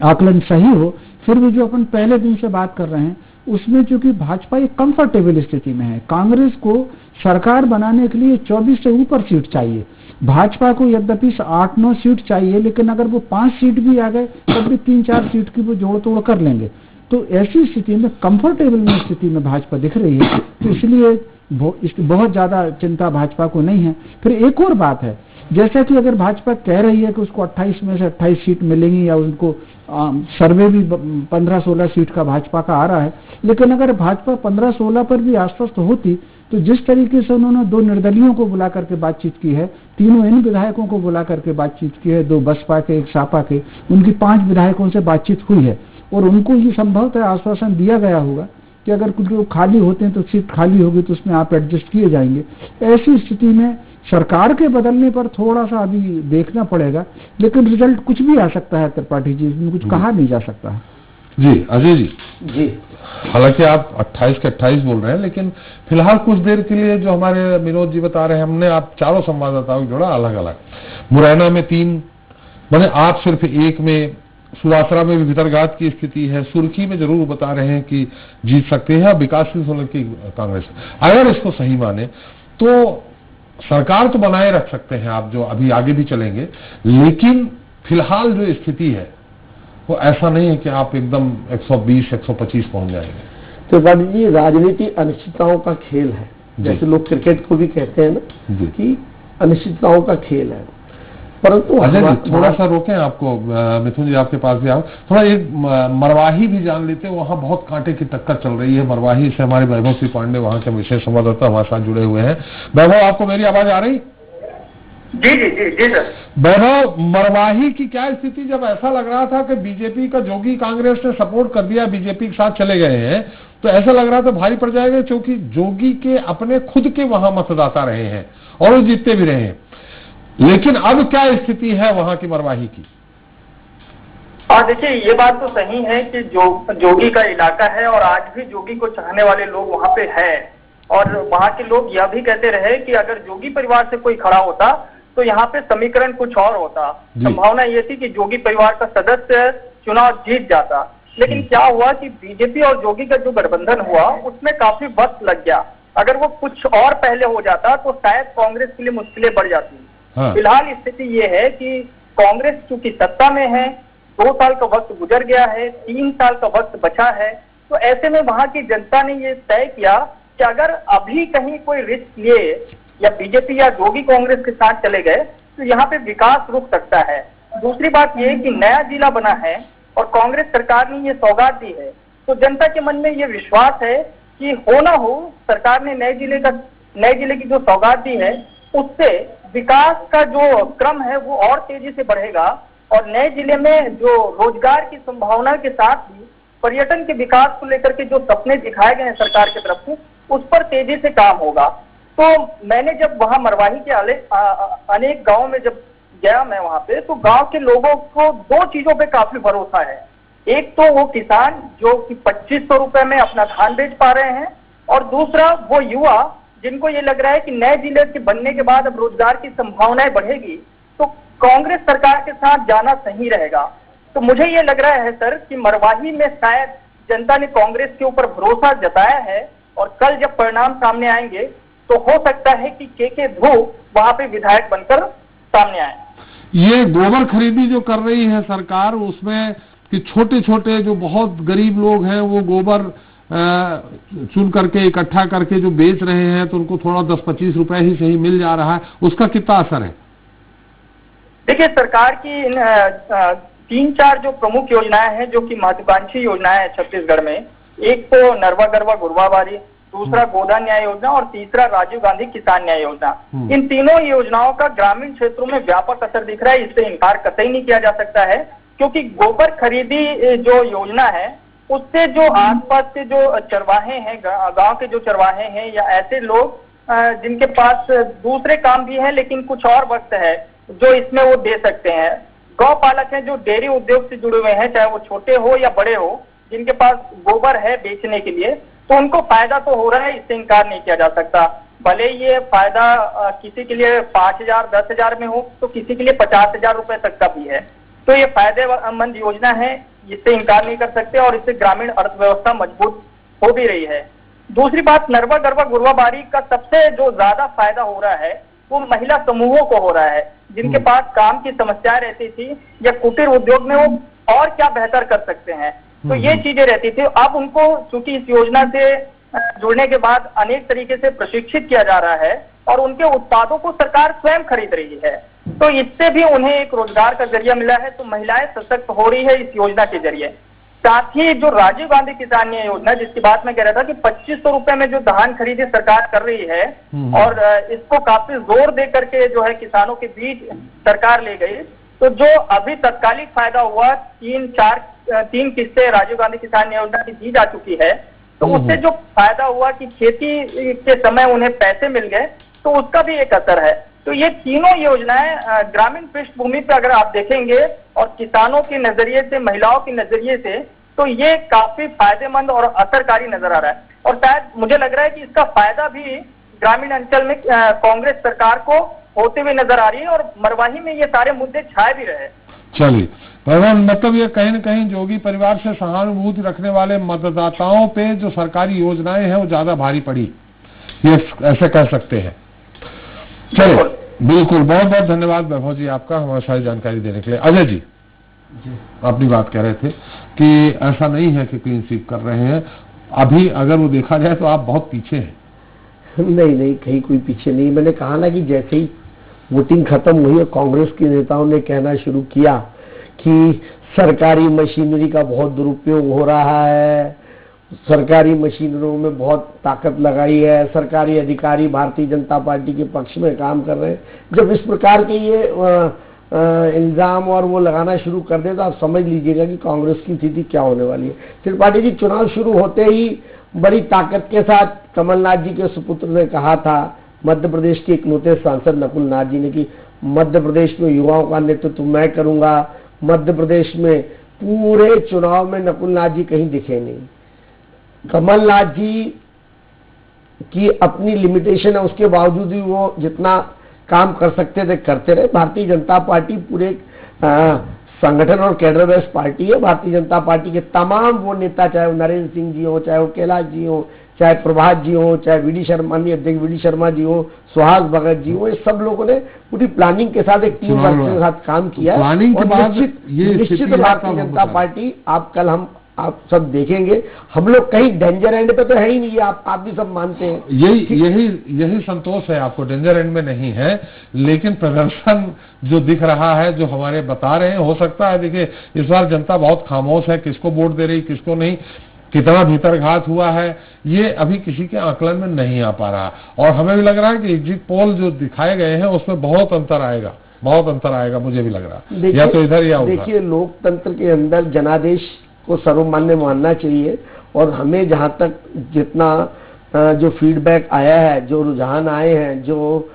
आकलन सही हो, फिर भी जो अपन पहले दिन से बात कर रहे हैं उसमें चूंकि भाजपा एक कंफर्टेबल स्थिति में है, कांग्रेस को सरकार बनाने के लिए 24 से ऊपर सीट चाहिए, भाजपा को यद्यपि 8-9 सीट चाहिए, लेकिन अगर वो 5 सीट भी आ गए तब भी 3-4 सीट की वो जोड़ तोड़ कर लेंगे। तो ऐसी स्थिति में कंफर्टेबल स्थिति में भाजपा दिख रही है, तो इसलिए बहुत ज्यादा चिंता भाजपा को नहीं है। फिर एक और बात है, जैसा कि अगर भाजपा कह रही है कि उसको 28 में से 28 सीट मिलेंगी, या उनको सर्वे भी 15-16 सीट का भाजपा का आ रहा है, लेकिन अगर भाजपा 15-16 पर भी आश्वस्त होती तो जिस तरीके से उन्होंने 2 निर्दलियों को बुला करके बातचीत की है, तीनों इन विधायकों को बुला करके बातचीत की है, 2 बसपा के, 1 सपा के, उनकी 5 विधायकों से बातचीत हुई है, और उनको ये संभवतः आश्वासन दिया गया होगा कि अगर कुछ लोग खाली होते हैं तो सीट खाली होगी तो उसमें आप एडजस्ट किए जाएंगे। ऐसी स्थिति में सरकार के बदलने पर थोड़ा सा अभी देखना पड़ेगा, लेकिन रिजल्ट कुछ भी आ सकता है त्रिपाठी जी, इसमें कुछ कहा नहीं जा सकता है। जी अजय जी, हालांकि आप 28 के 28 बोल रहे हैं, लेकिन फिलहाल कुछ देर के लिए जो हमारे विनोद जी बता रहे हैं, हमने आप चारों संवाददाताओं को जोड़ा अलग अलग। मुरैना में 3, मैंने आप सिर्फ 1 में, सुवासरा में भी भीतरघात की स्थिति है, सुर्खी में जरूर बता रहे हैं कि जीत सकते हैं। विकास सिंह सोलंकी कांग्रेस, अगर इसको सही माने तो सरकार तो बनाए रख सकते हैं आप, जो अभी आगे भी चलेंगे, लेकिन फिलहाल जो स्थिति है वो ऐसा नहीं है कि आप एकदम 120-125 पहुंच जाएंगे। तो जी, राजनीति अनिश्चितताओं का खेल है, जैसे लोग क्रिकेट को भी कहते हैं ना कि अनिश्चितताओं का खेल है। परंतु अजय जी थोड़ा सा रोकें, आपको मिथुन जी आपके पास भी आओ, थोड़ा एक मरवाही भी जान लेते हैं, वहां बहुत कांटे की टक्कर चल रही है। मरवाही से हमारे वैभव सिंह पांडे वहां के विशेष संवाददाता हमारे साथ जुड़े हुए हैं। वैभव, आपको मेरी आवाज आ रही? जी जी जी जी सर। वैभव, मरवाही की क्या स्थिति, जब ऐसा लग रहा था कि बीजेपी का जोगी कांग्रेस ने सपोर्ट कर दिया, बीजेपी के साथ चले गए हैं, तो ऐसा लग रहा था भारी पड़ जाएगा, क्योंकि जोगी के अपने खुद के वहां मतदाता रहे हैं और वो जीतते भी रहे हैं। लेकिन अब क्या स्थिति है वहां की मरवाही की? देखिए, ये बात तो सही है कि जोगी का इलाका है और आज भी जोगी को चाहने वाले लोग वहां पे हैं, और वहां के लोग यह भी कहते रहे कि अगर जोगी परिवार से कोई खड़ा होता तो यहाँ पे समीकरण कुछ और होता। संभावना ये थी कि जोगी परिवार का सदस्य चुनाव जीत जाता। लेकिन क्या हुआ कि बीजेपी और जोगी का जो गठबंधन हुआ उसमें काफी वक्त लग गया। अगर वो कुछ और पहले हो जाता तो शायद कांग्रेस के लिए मुश्किलें बढ़ जाती। हाँ। फिलहाल स्थिति ये है कि कांग्रेस चूंकि सत्ता में है, 2 साल का वक्त गुजर गया है, 3 साल का वक्त बचा है, तो ऐसे में वहां की जनता ने ये तय किया कि अगर अभी कहीं कोई रिस्क लिए या बीजेपी या जोगी कांग्रेस के साथ चले गए तो यहाँ पे विकास रुक सकता है। दूसरी बात ये कि नया जिला बना है और कांग्रेस सरकार ने ये सौगात दी है, तो जनता के मन में ये विश्वास है कि हो ना हो सरकार ने नए जिले की जो सौगात दी है उससे विकास का जो क्रम है वो और तेजी से बढ़ेगा और नए जिले में जो रोजगार की संभावना के साथ भी पर्यटन के विकास को लेकर के जो सपने दिखाए गए हैं सरकार की तरफ से उस पर तेजी से काम होगा। तो मैंने जब वहां मरवाही के अनेक गांवों में जब गया मैं वहां पे, तो गांव के लोगों को 2 चीजों पे काफी भरोसा है। एक तो वो किसान जो कि 2500 रुपए में अपना धान बेच पा रहे हैं और दूसरा वो युवा जिनको ये लग रहा है कि नए जिले के बनने के बाद अब रोजगार की संभावनाएं बढ़ेगी तो कांग्रेस सरकार के साथ जाना सही रहेगा। तो मुझे ये लग रहा है सर कि मरवाही में शायद जनता ने कांग्रेस के ऊपर भरोसा जताया है और कल जब परिणाम सामने आएंगे तो हो सकता है कि के ध्रुव वहां पे विधायक बनकर सामने आए। ये गोबर खरीदी जो कर रही है सरकार, उसमें कि छोटे छोटे जो बहुत गरीब लोग हैं वो गोबर चुन करके इकट्ठा करके जो बेच रहे हैं तो उनको थोड़ा 10-25 रुपए ही सही मिल जा रहा है, उसका कितना असर है? देखिए, सरकार की इन 3-4 जो प्रमुख योजनाएं हैं जो कि महत्वाकांक्षी योजनाएं हैं छत्तीसगढ़ में, एक तो नरवा गरवा गुरवाबारी, दूसरा गोदान न्याय योजना और तीसरा राजीव गांधी किसान न्याय योजना। इन तीनों योजनाओं का ग्रामीण क्षेत्रों में व्यापक असर दिख रहा है, इससे इनकार कतई नहीं किया जा सकता है, क्योंकि गोबर खरीदी जो योजना है उससे जो आसपास के जो चरवाहे हैं, गांव के जो चरवाहे हैं या ऐसे लोग जिनके पास दूसरे काम भी है लेकिन कुछ और वक्त है जो इसमें वो दे सकते हैं, गौ पालक हैं जो डेयरी उद्योग से जुड़े हुए हैं, चाहे वो छोटे हो या बड़े हो, जिनके पास गोबर है बेचने के लिए, तो उनको फायदा तो हो रहा है, इससे इनकार नहीं किया जा सकता। भले ये फायदा किसी के लिए 5,000 10,000 में हो तो किसी के लिए 50,000 रुपए तक का भी है, तो ये फायदेमंद योजना है, इससे इनकार नहीं कर सकते और इससे ग्रामीण अर्थव्यवस्था मजबूत हो भी रही है। दूसरी बात, नरवा गरवा गुरवाबारी का सबसे जो ज्यादा फायदा हो रहा है वो महिला समूहों को हो रहा है, जिनके पास काम की समस्या रहती थी या कुटीर उद्योग में वो और क्या बेहतर कर सकते हैं, तो ये चीजें रहती थी। अब उनको चूंकि इस योजना से जुड़ने के बाद अनेक तरीके से प्रशिक्षित किया जा रहा है और उनके उत्पादों को सरकार स्वयं खरीद रही है, तो इससे भी उन्हें एक रोजगार का जरिया मिला है, तो महिलाएं सशक्त हो रही है इस योजना के जरिए। साथ ही जो राजीव गांधी किसान न्याय योजना जिसकी बात मैं कह रहा था कि 2500 रुपए में जो धान खरीदी सरकार कर रही है और इसको काफी जोर दे करके जो है किसानों के बीच सरकार ले गई, तो जो अभी तत्कालिक फायदा हुआ 3 किस्तें राजीव गांधी किसान न्याय योजना की दी जा चुकी है, तो उससे जो फायदा हुआ कि खेती के समय उन्हें पैसे मिल गए, तो उसका भी एक असर है। तो ये तीनों योजनाएं ग्रामीण पृष्ठभूमि पे अगर आप देखेंगे और किसानों के नजरिए से, महिलाओं के नजरिए से, तो ये काफी फायदेमंद और असरकारी नजर आ रहा है और शायद मुझे लग रहा है कि इसका फायदा भी ग्रामीण अंचल में कांग्रेस सरकार को होते हुए नजर आ रही है और मरवाही में ये सारे मुद्दे छाए भी रहे। चलिए, मतलब ये कहीं न कहीं जोगी परिवार से सहानुभूति रखने वाले मतदाताओं पे जो सरकारी योजनाएं हैं वो ज्यादा भारी पड़ी, ये ऐसे कह सकते हैं। चलो, बिल्कुल, बहुत बहुत धन्यवाद वैभव जी आपका हमारे सारी जानकारी देने के लिए। अजय जी, अपनी बात कह रहे थे कि ऐसा नहीं है कि क्लीन स्वीप कर रहे हैं, अभी अगर वो देखा जाए तो आप बहुत पीछे हैं। नहीं, कहीं कोई पीछे नहीं। मैंने कहा ना कि जैसे ही वोटिंग खत्म हुई और कांग्रेस के नेताओं ने कहना शुरू किया कि सरकारी मशीनरी का बहुत दुरुपयोग हो रहा है, सरकारी मशीनरों में बहुत ताकत लगाई है, सरकारी अधिकारी भारतीय जनता पार्टी के पक्ष में काम कर रहे हैं, जब इस प्रकार के ये इल्जाम और वो लगाना शुरू कर दे तो आप समझ लीजिएगा कि कांग्रेस की स्थिति क्या होने वाली है। त्रिपाठी जी, चुनाव शुरू होते ही बड़ी ताकत के साथ कमलनाथ जी के सुपुत्र ने कहा था, मध्य प्रदेश के इकलौते सांसद नकुल नाथ जी ने, कि मध्य प्रदेश में युवाओं का नेतृत्व मैं करूंगा। मध्य प्रदेश में पूरे चुनाव में नकुल नाथ जी कहीं दिखे नहीं। कमलनाथ जी की अपनी लिमिटेशन है, उसके बावजूद भी वो जितना काम कर सकते थे करते रहे। भारतीय जनता पार्टी पूरे संगठन और कैडर बेस्ड पार्टी है। भारतीय जनता पार्टी के तमाम वो नेता, चाहे वो नरेंद्र सिंह जी हो, चाहे वो कैलाश जी हो, चाहे प्रभात जी हो, चाहे वीडी शर्मा, अध्यक्ष वीडी शर्मा जी हो, सुहास भगत जी हो, ये सब लोगों ने पूरी प्लानिंग के साथ, एक टीम वर्क के साथ काम किया। प्लानिंग के बाद निश्चित भारतीय जनता पार्टी, आप सब देखेंगे, हम लोग कहीं डेंजर एंड पे तो है ही नहीं, आप भी सब मानते हैं। यही संतोष है आपको, डेंजर एंड में नहीं है, लेकिन प्रदर्शन जो दिख रहा है, जो हमारे बता रहे हैं, हो सकता है देखिए इस बार जनता बहुत खामोश है, किसको वोट दे रही, किसको नहीं, कितना भीतरघात हुआ है, ये अभी किसी के आकलन में नहीं आ पा रहा। और हमें भी लग रहा है कि एग्जिट पोल जो दिखाए गए हैं उसमें बहुत अंतर आएगा, मुझे भी लग रहा है, या तो इधर या उधर। देखिए, लोकतंत्र के अंदर जनादेश को सर्वमान्य मानना चाहिए, और हमें जहां तक जितना जो फीडबैक आया है, जो रुझान आए हैं, जो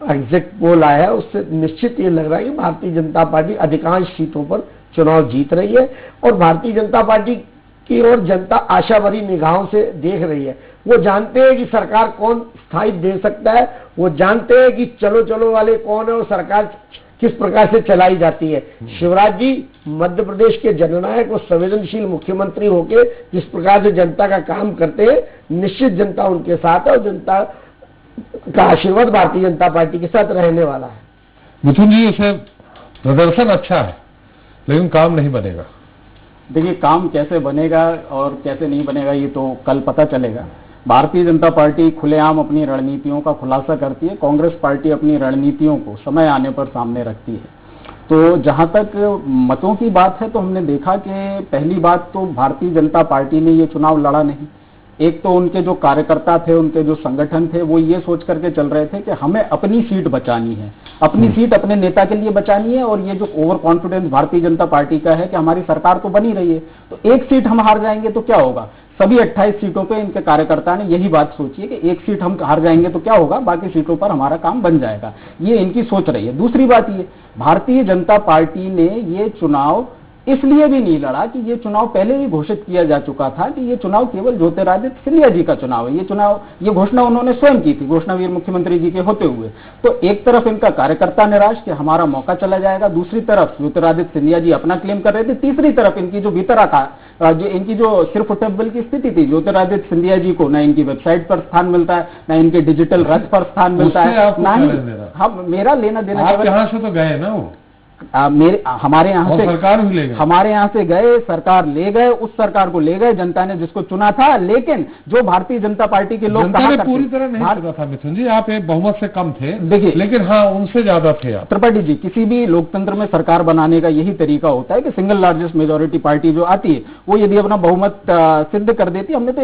एग्जिट पोल आया है, उससे निश्चित ये लग रहा है कि भारतीय जनता पार्टी अधिकांश सीटों पर चुनाव जीत रही है। और भारतीय जनता पार्टी की ओर जनता आशा भरी निगाहों से देख रही है। वो जानते हैं कि सरकार कौन स्थायित्व दे सकता है, वो जानते हैं कि चलो चलो वाले कौन है और सरकार किस प्रकार से चलाई जाती है। शिवराज जी मध्य प्रदेश के जननायक और संवेदनशील मुख्यमंत्री होके जिस प्रकार से जनता का काम करते हैं, निश्चित जनता उनके साथ है, और जनता का आशीर्वाद भारतीय जनता पार्टी के साथ रहने वाला है। मिथुन जी, इसे प्रदर्शन अच्छा है लेकिन काम नहीं बनेगा। देखिए, काम कैसे बनेगा और कैसे नहीं बनेगा ये तो कल पता चलेगा। भारतीय जनता पार्टी खुलेआम अपनी रणनीतियों का खुलासा करती है, कांग्रेस पार्टी अपनी रणनीतियों को समय आने पर सामने रखती है। तो जहां तक मतों की बात है, तो हमने देखा कि पहली बात तो भारतीय जनता पार्टी ने ये चुनाव लड़ा नहीं। एक तो उनके जो कार्यकर्ता थे, उनके जो संगठन थे, वो ये सोच करके चल रहे थे कि हमें अपनी सीट बचानी है, अपनी सीट अपने नेता के लिए बचानी है। और ये जो over confidence Bharatiya Janata party का है कि हमारी सरकार तो बनी रही है, तो एक सीट हम हार जाएंगे तो क्या होगा। सभी 28 सीटों पे इनके कार्यकर्ता ने यही बात सोची है कि एक सीट हम हार जाएंगे तो क्या होगा, बाकी सीटों पर हमारा काम बन जाएगा। ये इनकी सोच रही है। दूसरी बात ये, भारतीय जनता पार्टी ने ये चुनाव इसलिए भी नहीं लड़ा कि ये चुनाव पहले ही घोषित किया जा चुका था कि ये चुनाव केवल ज्योतिरादित्य सिंधिया जी का चुनाव है। ये घोषणा उन्होंने स्वयं की थी, घोषणावीर मुख्यमंत्री जी के होते हुए। तो एक तरफ इनका कार्यकर्ता निराश कि हमारा मौका चला जाएगा, दूसरी तरफ ज्योतिरादित्य सिंधिया जी अपना क्लेम कर रहे थे, तीसरी तरफ इनकी जो इनकी जो सिर फुटेबल की स्थिति थी, ज्योतिरादित्य सिंधिया जी को न इनकी वेबसाइट पर स्थान मिलता है, न इनके डिजिटल रथ पर स्थान मिलता है, ना ही हम मेरा लेना देना। यहाँ से तो गए ना वो, हमारे यहाँ से सरकार भी ले गए, हमारे यहाँ से गए, सरकार ले गए, उस सरकार को ले गए जनता ने जिसको चुना था। लेकिन जो भारतीय जनता पार्टी के लोग पूरी तरह नहीं चुना था मिथुन जी, आप एक बहुमत से कम थे, देखिए, लेकिन हाँ उनसे ज्यादा थे आप। त्रिपाठी जी, किसी भी लोकतंत्र में सरकार बनाने का यही तरीका होता है कि सिंगल लार्जेस्ट मेजोरिटी पार्टी जो आती है वो यदि अपना बहुमत सिद्ध कर देती है। हमने तो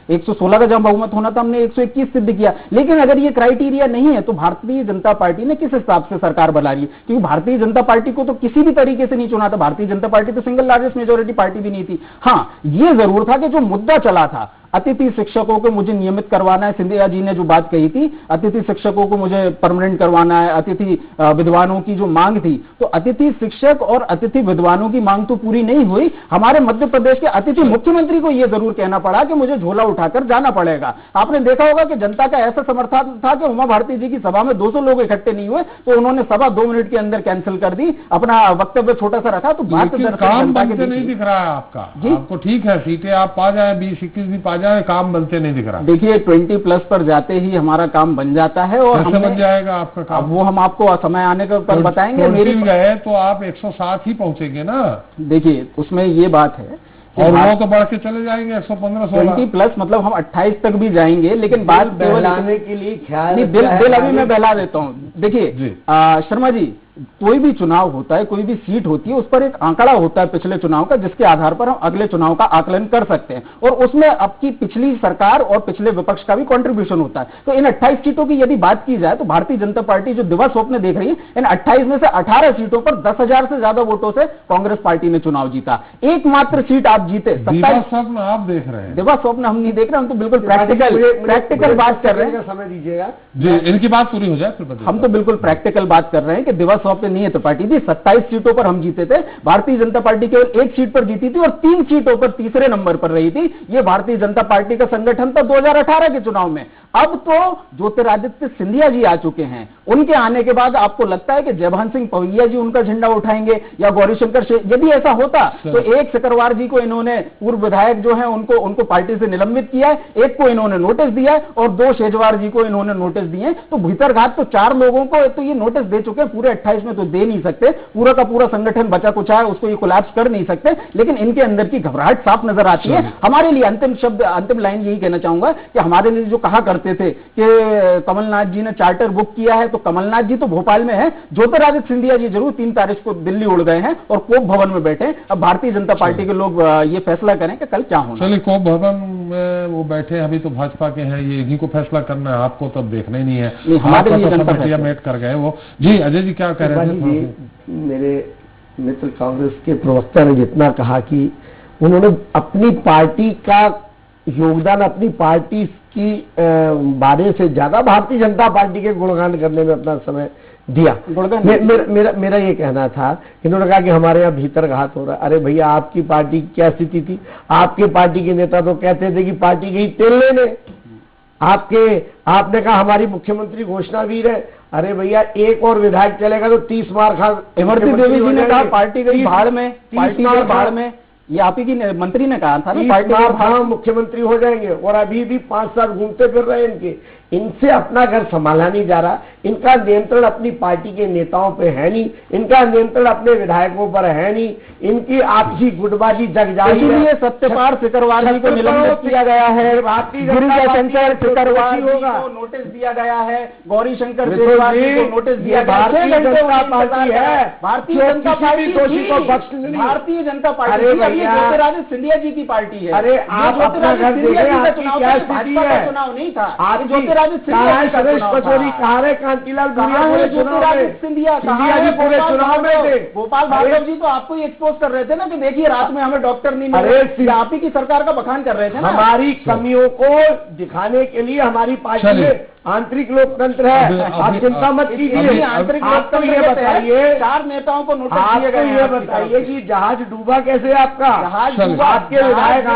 116 का जहां बहुमत होना था, हमने 121 सिद्ध किया। लेकिन अगर ये क्राइटेरिया नहीं है तो भारतीय जनता पार्टी ने किस हिसाब से सरकार बना ली, क्योंकि भारतीय जनता पार्टी को तो किसी भी तरीके से नहीं चुना था। भारतीय जनता पार्टी तो सिंगल लार्जेस्ट मेजोरिटी पार्टी भी नहीं थी। हाँ, ये जरूर था कि जो मुद्दा चला था, अतिथि शिक्षकों को मुझे नियमित करवाना है, सिंधिया जी ने जो बात कही थी, अतिथि शिक्षकों को मुझे परमानेंट करवाना है, अतिथि विद्वानों की जो मांग थी, तो अतिथि शिक्षक और अतिथि विद्वानों की मांग तो पूरी नहीं हुई। हमारे मध्य प्रदेश के अतिथि मुख्यमंत्री को यह जरूर कहना पड़ा कि मुझे झोला उठाकर जाना पड़ेगा। आपने देखा होगा कि जनता का ऐसा समर्थन था कि उमा भारती जी की सभा में 200 लोग इकट्ठे नहीं हुए, तो उन्होंने सभा 2 मिनट के अंदर कैंसिल कर दी, अपना वक्तव्य छोटा सा रखा। तो बात काम बनते नहीं दिख रहा है आपको ठीक है, सीटें आप पा जाए, 20-21 भी पा जाए, काम बनते नहीं दिख रहा। देखिए, 20+ पर जाते ही हमारा काम बन जाता है। और कैसे बन जाएगा आपका काम? वो हम आपको समय आने पर बताएंगे। मेरी गए तो आप 107 ही पहुंचेंगे ना। देखिए, उसमें ये बात है और वो तो बढ़ के चले जाएंगे 115-16। 20+ मतलब हम 28 तक भी जाएंगे। लेकिन बात बहलाने के लिए ख्याल दिल अभी मैं बहला देता हूँ। देखिए शर्मा जी, कोई भी चुनाव होता है, कोई भी सीट होती है, उस पर एक आंकड़ा होता है पिछले चुनाव का, जिसके आधार पर हम अगले चुनाव का आकलन कर सकते हैं। और उसमें आपकी पिछली सरकार और पिछले विपक्ष का भी कंट्रीब्यूशन होता है। तो इन 28 सीटों की यदि बात की जाए तो भारतीय जनता पार्टी जो दिवा स्वप्न देख रही है, इन 28 में से 18 सीटों पर 10,000 से ज्यादा वोटों से कांग्रेस पार्टी ने चुनाव जीता। एकमात्र सीट आप जीते। दिवा स्वप्न आप देख रहे हैं? दिवा स्वप्न हम नहीं देख रहे, हम तो बिल्कुल प्रैक्टिकल बात कर रहे हैं। समय दीजिएगा जी, इनकी बात पूरी हो जाए फिर। हम तो बिल्कुल प्रैक्टिकल बात कर रहे हैं कि दिवा 100 पे नियत पार्टी थी, 27 सीटों पर हम जीते थे। भारतीय जनता पार्टी केवल 1 सीट पर जीती थी और 3 सीटों पर तीसरे नंबर पर रही थी। ये भारतीय जनता पार्टी का संगठन था 2018 के चुनाव में। अब तो ज्योतिरादित्य सिंधिया जी आ चुके हैं, उनके आने के बाद आपको लगता है कि जयभान सिंह पवैया जी उनका झंडा उठाएंगे या गौरीशंकर यदि ऐसा होता तो एक सिकरवार जी को इन्होंने, पूर्व विधायक जो है उनको पार्टी से निलंबित किया है, एक को इन्होंने नोटिस दिया है और 2 शेजवार जी को इन्होंने नोटिस दिए। तो भीतरघात तो 4 लोगों को तो ये नोटिस दे चुके हैं, पूरे 28 में तो दे नहीं सकते, पूरा का पूरा संगठन बचा कुचा है, उसको ये कोलैप्स कर नहीं सकते, लेकिन इनके अंदर की घबराहट साफ नजर आती है। हमारे लिए अंतिम लाइन यही कहना चाहूंगा कि हमारे लिए जो कहा करते थे कि कमलनाथ जी ने चार्टर बुक किया है, तो कमलनाथ जी तो भोपाल में है, ज्योतिरादित्य सिंधिया जी जरूर 3 तारीख को दिल्ली उड़ गए हैं और कोप भवन में बैठे। अब भारतीय जनता पार्टी के लोग ये फैसला करें कि कल क्या होना। चलिए, कोप भवन में वो बैठे, अभी तो भाजपा के हैं, ये इन्हीं को फैसला करना है, आपको तो देखना ही नहीं है। हमारे लिए जनता मेट कर गए वो। जी अजय जी क्या कह रहे थे? मेरे मित्र कांग्रेस के प्रवक्ता ने जितना कहा कि उन्होंने अपनी पार्टी का योगदान, अपनी पार्टी की बारे से ज्यादा भारतीय जनता पार्टी के गुणगान करने में अपना समय दिया। मेरा ये कहना था, इन्होंने कहा कि हमारे यहाँ भीतरघात हो रहा है। अरे भैया, आपकी पार्टी की क्या स्थिति थी? आपके पार्टी के नेता तो कहते थे कि पार्टी गई तेल लेने। आपने कहा हमारी मुख्यमंत्री घोषणावीर है। अरे भैया, एक और विधायक चलेगा तो 30 मार खा। इमरती देवी जी ने कहा पार्टी गई भाड़ में, पार्टी गई भाड़ में, ये आप ही की मंत्री ने कहा था ना, पार्टी भाड़ मुख्यमंत्री हो जाएंगे। और अभी भी 5 साल घूमते फिर रहे इनसे अपना घर संभाला नहीं जा रहा। इनका नियंत्रण अपनी पार्टी के नेताओं पे है नहीं, इनका नियंत्रण अपने विधायकों पर है नहीं, इनकी आपसी गुटबाजी जग जारी है। इसलिए सत्यपाल सिकरवार जी को निलंबित किया गया है, गिरिजाशंकर सिकरवार जी को नोटिस दिया गया है, गौरीशंकर सिकरवार जी को नोटिस दिया गया है। भारतीय जनता पार्टी है, भारतीय जनता पार्टी दोषी को बख्श नहीं। भारतीय जनता पार्टी ज्योतिरादित्य सिंधिया जी की पार्टी है। अरे आप अपना घर देखें, आपकी क्या स्थिति है? चुनाव नहीं था, पचौरी कहा रहे, कांतिलाल ज्योतिरादित्य सिंधिया जी पूरे चुनाव में थे। गोपाल भार्गव जी तो आपको ही एक्सपोज कर रहे थे ना कि देखिए रात में हमें डॉक्टर नहीं मिले, आप ही की सरकार का बखान कर रहे थे ना। हमारी कमियों को दिखाने के लिए हमारी पार्टी में आंतरिक लोकतंत्र है, आप चिंता मत कीजिए। आंतरिक लोकतंत्र बताइए, 4 नेताओं को नोटिस दिए गए। ये बताइए कि जहाज डूबा कैसे? आपका जहाज डूबा, आपके विधायक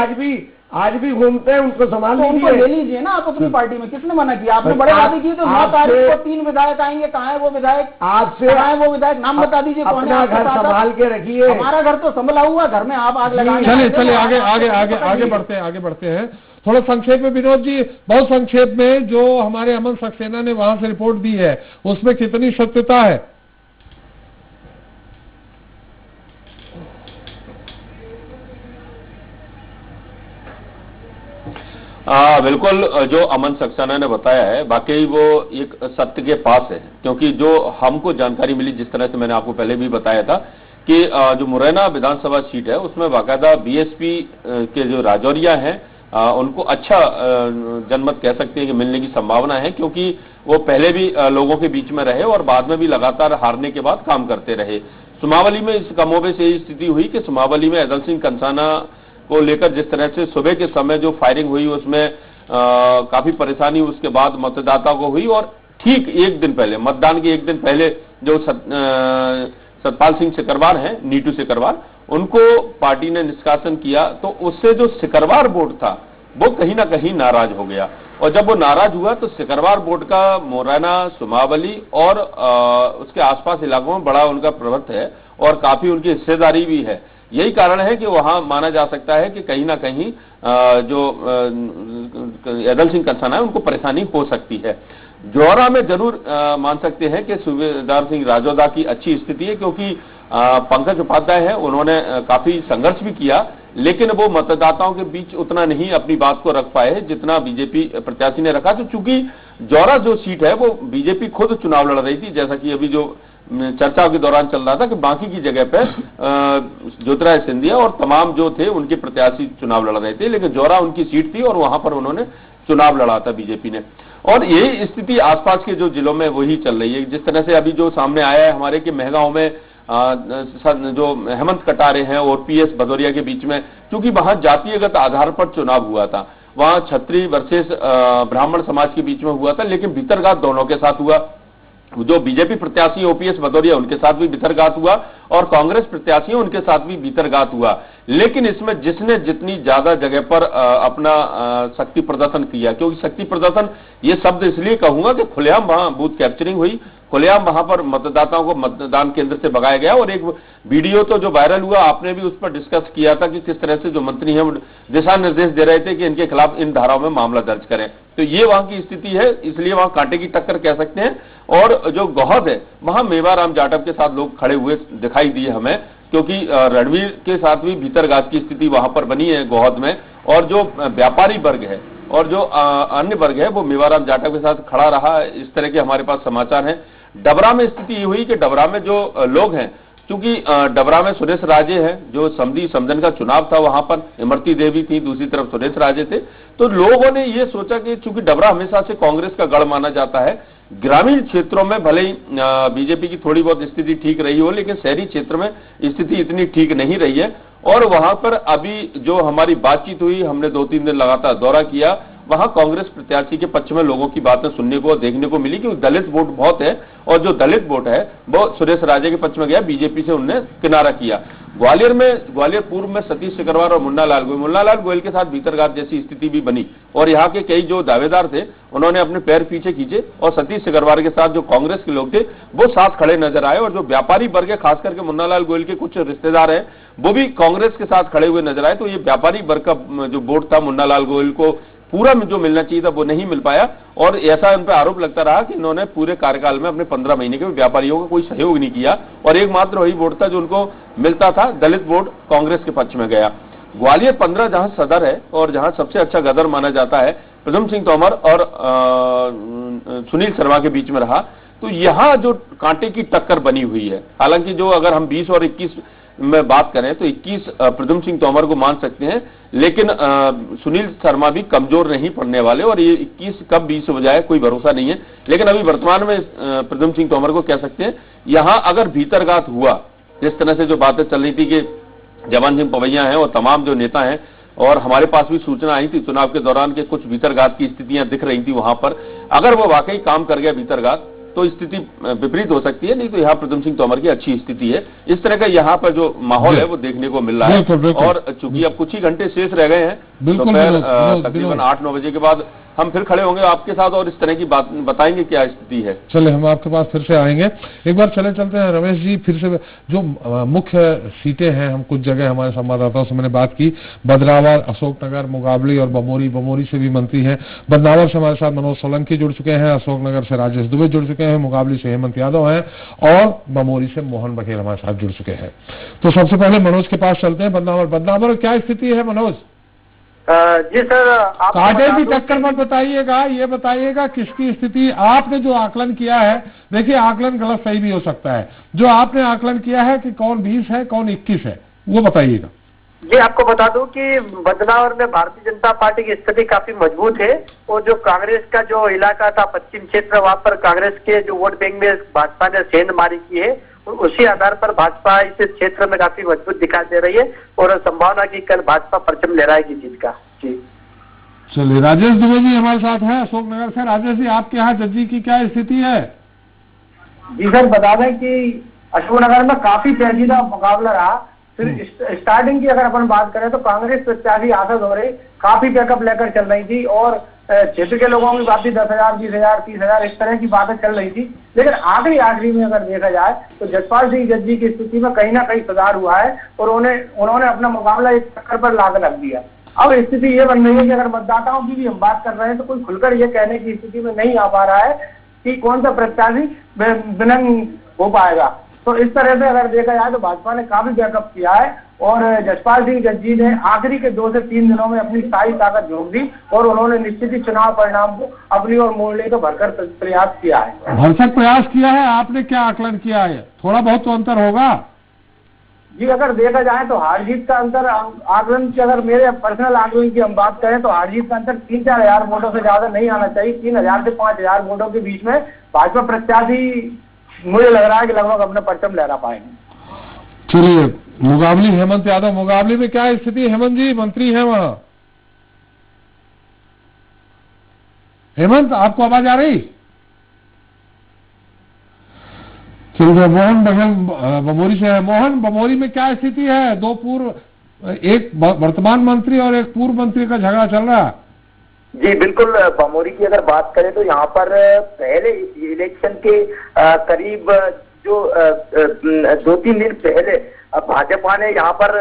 आज भी घूमते हैं, उनको संभाल लीजिए। ले लीजिए ना आप अपनी पार्टी में, किसने मना किया? आपने बड़े वादे किए तो 9 तारीख को 3 विधायक आएंगे। कहाँ है वो विधायक? आपसे कहाँ है वो विधायक? नाम बता दीजिए कौन है। घर संभाल के रखिए। हमारा घर तो संभला हुआ, घर में आप आग लगाएंगे। चलिए आगे बढ़ते हैं। थोड़ा संक्षेप में विनोद जी, बहुत संक्षेप में, जो हमारे अमन सक्सेना ने वहां से रिपोर्ट दी है उसमें कितनी सत्यता है? बिल्कुल, जो अमन सक्सेना ने बताया है वाकई वो एक सत्य के पास है, क्योंकि जो हमको जानकारी मिली, जिस तरह से मैंने आपको पहले भी बताया था कि जो मुरैना विधानसभा सीट है उसमें बाकायदा बीएसपी के जो राजौरिया हैं उनको अच्छा जनमत कह सकते हैं कि मिलने की संभावना है, क्योंकि वो पहले भी लोगों के बीच में रहे और बाद में भी लगातार हारने के बाद काम करते रहे। सुमावली में इस कमोबेश यही स्थिति हुई कि सुमावली में अदल सिंह कंसाना को लेकर जिस तरह से सुबह के समय जो फायरिंग हुई उसमें काफी परेशानी उसके बाद मतदाता को हुई, और ठीक 1 दिन पहले, मतदान के 1 दिन पहले जो सतपाल सिंह सिकरवार हैं, नीटू सिकरवार, उनको पार्टी ने निष्कासन किया। तो उससे जो सिकरवार बोर्ड था वो कहीं ना कहीं नाराज हो गया, और जब वो नाराज हुआ तो सिकरवार बोर्ड का मुरैना, सुमावली और उसके आसपास इलाकों में बड़ा उनका प्रभुत्व है और काफी उनकी हिस्सेदारी भी है। यही कारण है कि वहां माना जा सकता है कि कहीं ना कहीं जो अदल सिंह कंसाना है उनको परेशानी हो सकती है। जौरा में जरूर मान सकते हैं कि सूबेदार सिंह राजौदा की अच्छी स्थिति है, क्योंकि पंकज उपाध्याय है, उन्होंने काफी संघर्ष भी किया, लेकिन वो मतदाताओं के बीच उतना नहीं अपनी बात को रख पाए जितना बीजेपी प्रत्याशी ने रखा। तो चूंकि जौरा जो सीट है वो बीजेपी खुद चुनाव लड़ रही थी, जैसा कि अभी जो चर्चाओं के दौरान चल रहा था कि बाकी की जगह पे ज्योतिरादित्य सिंधिया और तमाम जो थे उनके प्रत्याशी चुनाव लड़ रहे थे, लेकिन जौरा उनकी सीट थी और वहां पर उन्होंने चुनाव लड़ा था बीजेपी ने। और यही स्थिति आसपास के जो जिलों में वही चल रही है। जिस तरह से अभी जो सामने आया है हमारे कि मेहगांव में जो हेमंत कटारे हैं और पीएस भदौरिया के बीच में, क्योंकि वहां जातीयगत आधार पर चुनाव हुआ था, वहां क्षत्रिय वर्सेस ब्राह्मण समाज के बीच में हुआ था, लेकिन भीतरघात दोनों के साथ हुआ। जो बीजेपी प्रत्याशी ओपीएस भदौरिया उनके साथ भी भितरघात हुआ और कांग्रेस प्रत्याशी उनके साथ भी भितरघात हुआ। लेकिन इसमें जिसने जितनी ज्यादा जगह पर अपना शक्ति प्रदर्शन किया, क्योंकि शक्ति प्रदर्शन ये शब्द इसलिए कहूंगा कि खुलेआम वहां बूथ कैप्चरिंग हुई, खुलेआम वहां पर मतदाताओं को मतदान केंद्र से भगाया गया। और एक वीडियो तो जो वायरल हुआ, आपने भी उस पर डिस्कस किया था कि किस तरह से जो मंत्री हैं वो दिशा निर्देश दे रहे थे कि इनके खिलाफ इन धाराओं में मामला दर्ज करें। तो ये वहां की स्थिति है, इसलिए वहां कांटे की टक्कर कह सकते हैं। और जो गौहद है वहां मेवाराम जाटव के साथ लोग खड़े हुए दिखाई दिए हमें, क्योंकि रणवीर के साथ भी भीतरघात की स्थिति वहां पर बनी है गौहद में। और जो व्यापारी वर्ग है और जो अन्य वर्ग है वो मेवाराम जाटव के साथ खड़ा रहा, इस तरह के हमारे पास समाचार हैं। डबरा में स्थिति ये हुई कि डबरा में जो लोग हैं, क्योंकि डबरा में सुरेश राजे हैं, जो समधी समधन का चुनाव था, वहां पर इमरती देवी थी, दूसरी तरफ सुरेश राजे थे। तो लोगों ने ये सोचा कि चूंकि डबरा हमेशा से कांग्रेस का गढ़ माना जाता है, ग्रामीण क्षेत्रों में भले ही बीजेपी की थोड़ी बहुत स्थिति ठीक रही हो, लेकिन शहरी क्षेत्र में स्थिति इतनी ठीक नहीं रही है। और वहां पर अभी जो हमारी बातचीत हुई, हमने 2-3 दिन लगातार दौरा किया, वहां कांग्रेस प्रत्याशी के पक्ष में लोगों की बातें सुनने को देखने को मिली कि दलित वोट बहुत है और जो दलित वोट है वो सुरेश राजे के पक्ष में गया, बीजेपी से उनने किनारा किया। ग्वालियर पूर्व में सतीश सिकरवार और मुन्ना लाल गोयल के साथ भीतरघात जैसी स्थिति भी बनी और यहाँ के कई जो दावेदार थे उन्होंने अपने पैर पीछे खींचे और सतीश सिकरवार के साथ जो कांग्रेस के लोग थे वो साथ खड़े नजर आए। और जो व्यापारी वर्ग है, खास करके मुन्ना लाल गोयल के कुछ रिश्तेदार हैं, वो भी कांग्रेस के साथ खड़े हुए नजर आए। तो ये व्यापारी वर्ग का जो वोट था मुन्ना लाल गोयल को पूरा जो मिलना चाहिए था वो नहीं मिल पाया। और ऐसा उन पर आरोप लगता रहा कि इन्होंने पूरे कार्यकाल में अपने 15 महीने के व्यापारियों का कोई सहयोग नहीं किया और एकमात्र वही वोट था जो उनको मिलता था, दलित वोट कांग्रेस के पक्ष में गया। ग्वालियर 15 जहां सदर है और जहां सबसे अच्छा गदर माना जाता है प्रद्युम्न सिंह तोमर और सुनील शर्मा के बीच में रहा, तो यहां जो कांटे की टक्कर बनी हुई है। हालांकि जो अगर हम 20 और 21 में बात करें तो 21 प्रद्युम्न सिंह तोमर को मान सकते हैं, लेकिन सुनील शर्मा भी कमजोर नहीं पड़ने वाले और ये 21 कब 20 हो जाए कोई भरोसा नहीं है। लेकिन अभी वर्तमान में प्रद्युम्न सिंह तोमर को कह सकते हैं। यहां अगर भीतरघात हुआ, जिस तरह से जो बातें चल रही थी कि जवान सिंह पवैया हैं और तमाम जो नेता हैं, और हमारे पास भी सूचना आई थी चुनाव के दौरान के कुछ भीतरघात की स्थितियां दिख रही थी वहां पर, अगर वो वाकई काम कर गया भीतरघात तो स्थिति विपरीत हो सकती है। नहीं तो यहाँ प्रद्युम्न सिंह तोमर की अच्छी स्थिति है। इस तरह का यहाँ पर जो माहौल है वो देखने को मिल रहा है। और चूंकि अब कुछ ही घंटे शेष रह गए हैं, दोपहर तकरीबन 8-9 बजे के बाद हम फिर खड़े होंगे आपके साथ और इस तरह की बात बताएंगे क्या स्थिति है। चले हम आपके पास फिर से आएंगे। एक बार चलते हैं रमेश जी, फिर से जो मुख्य सीटें हैं, हम कुछ जगह हमारे संवाददाताओं से मैंने बात की, बदनावर, अशोकनगर, मुगाबली और बमोरी से भी मंत्री हैं। बदनावर से हमारे साथ मनोज सोलंकी जुड़ चुके हैं, अशोकनगर से राजेश दुबे जुड़ चुके हैं, मुगाबली से हेमंत यादव हैं और बमोरी से मोहन बघेल हमारे साथ जुड़ चुके हैं। तो सबसे पहले मनोज के पास चलते हैं। बदनावर क्या स्थिति है मनोज? जी सर, कांटे की टक्कर मत बताइएगा, ये बताइएगा किसकी स्थिति आपने जो आकलन किया है। देखिए आकलन गलत सही भी हो सकता है, जो आपने आकलन किया है कि कौन 20 है कौन 21 है वो बताइएगा। जी आपको बता दूं कि बदनावर में भारतीय जनता पार्टी की स्थिति काफी मजबूत है और जो कांग्रेस का जो इलाका था पश्चिम क्षेत्र, वहां पर कांग्रेस के जो वोट बैंक में भाजपा ने सेंधमारी की है, उसी आधार पर भाजपा इस क्षेत्र में काफी मजबूत दिखाई दे रही है और संभावना की कल भाजपा परचम लहराएगी जीत का। जी चलिए, राजेश दुबे जी हमारे साथ हैं अशोकनगर से। राजेश जी, आपके यहाँ जज्जी की क्या स्थिति है? जी सर, बता दें कि अशोकनगर में काफी पेचीदा मुकाबला रहा। फिर स्टार्टिंग की अगर अपन बात करें तो कांग्रेस प्रत्याशी आशा दोहरे काफी बैकअप लेकर चल रही थी और क्षेत्र के लोगों की बात 10,000, 20,000, 30,000 इस तरह की बातें चल रही थी। लेकिन आखिरी में अगर देखा जाए तो जसपाल सिंह जज्जी की स्थिति में कहीं ना कहीं सुधार हुआ है और उन्होंने अपना मुकाबला एक चक्कर पर लाकर रख दिया। अब स्थिति ये बन रही है कि अगर मतदाताओं की भी हम बात कर रहे हैं तो कोई खुलकर ये कहने की स्थिति में नहीं आ पा रहा है कि कौन सा प्रत्याशी विनंग हो पाएगा। तो इस तरह से अगर देखा जाए तो भाजपा ने काफी बैकअप किया है और जसपाल सिंह जज्जी ने आखिरी के 2 से 3 दिनों में अपनी सारी ताकत झोंक दी और उन्होंने निश्चित ही चुनाव परिणाम को अपनी ओर मोड़ने का भरकर प्रयास किया है। भरसक प्रयास किया है। आपने क्या आकलन किया है? थोड़ा बहुत तो अंतर होगा जी। अगर देखा जाए तो हार जीत का अंतर आकलन की, अगर मेरे पर्सनल आकलन की हम बात करें तो हार जीत का अंतर 3-4 हजार वोटों से ज्यादा नहीं आना चाहिए। 3,000 से 5,000 वोटों के बीच में भाजपा प्रत्याशी मुझे लग रहा है कि लगभग अपने परचम लहरा पाएंगे। चलिए, मुगाबली हेमंत यादव, मुगाबली में क्या स्थिति? हेमंत जी मंत्री हैं वहां। हेमंत, आपको आवाज आ रही? मोहन बमोरी से है। मोहन, बमोरी में क्या स्थिति है? दो पूर्व, एक वर्तमान मंत्री और एक पूर्व मंत्री का झगड़ा चल रहा है। जी बिल्कुल, बमोरी की अगर बात करें तो यहाँ पर पहले इलेक्शन के करीब जो 2-3 दिन पहले भाजपा ने यहाँ पर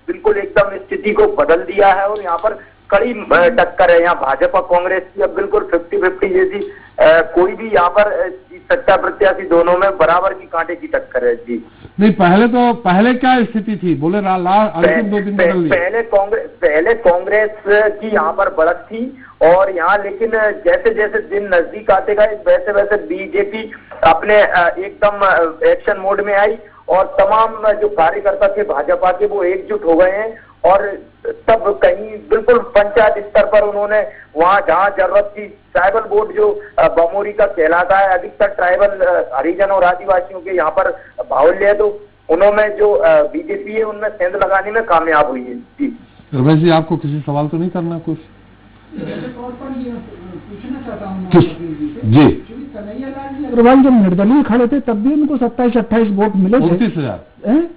बिल्कुल एकदम स्थिति को बदल दिया है और यहाँ पर कड़ी टक्कर है। यहाँ भाजपा कांग्रेस की अब बिल्कुल 50-50 जैसी कोई भी यहाँ पर सच्चा प्रत्याशी दोनों में बराबर की कांटे की टक्कर है। जी नहीं, पहले क्या स्थिति थी? बोले अंतिम 2 दिन बदल दिया। पहले कांग्रेस की यहाँ पर बढ़त थी और यहाँ, लेकिन जैसे जैसे दिन नजदीक आते गए वैसे वैसे बीजेपी अपने एकदम एक्शन मोड में आई और तमाम जो कार्यकर्ता थे भाजपा के वो एकजुट हो गए हैं और तब कहीं बिल्कुल पंचायत स्तर पर उन्होंने वहां जहां जरूरत थी, ट्राइबल वोट जो बमोरी का कहलाता है, अधिकतर ट्राइबल हरिजन और आदिवासियों के यहाँ पर बाहुल्य है, तो उन्होंने जो बीजेपी है उनमें सेंध लगाने में कामयाब हुई है। जी रमेश जी, आपको किसी सवाल तो नहीं करना? कुछ पूछना चाहता हूँ जी। अग्रवाल जब निर्दलीय खड़े थे तब भी उनको 27-28 वोट मिले थे।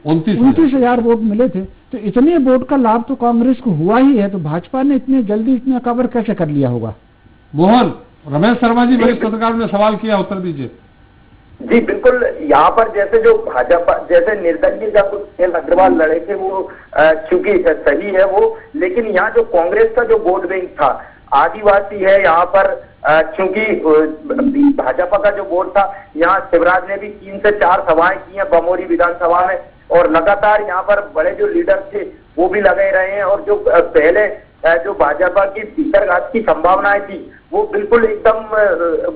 29,000 वोट मिले थे। तो इतने वोट का लाभ तो कांग्रेस को हुआ ही है, तो भाजपा ने इतने जल्दी इतना कवर कैसे कर लिया होगा? मोहन, रमेश शर्मा जी वरिष्ठ पत्रकार ने सवाल किया, उत्तर दीजिए। जी बिल्कुल, यहाँ पर जैसे जो भाजपा जैसे निर्दलीय जब अग्रवाल लड़े थे वो चूंकि सही है वो, लेकिन यहाँ जो कांग्रेस का जो वोट बैंक था आदिवासी है, यहाँ पर चूंकि भाजपा का जो वोट था, यहाँ शिवराज ने भी 3 से 4 सभाएं की हैं बमोरी विधानसभा में और लगातार यहाँ पर बड़े जो लीडर थे वो भी लगे रहे हैं और जो पहले जो भाजपा की भीतरघात की संभावनाएं थी वो बिल्कुल एकदम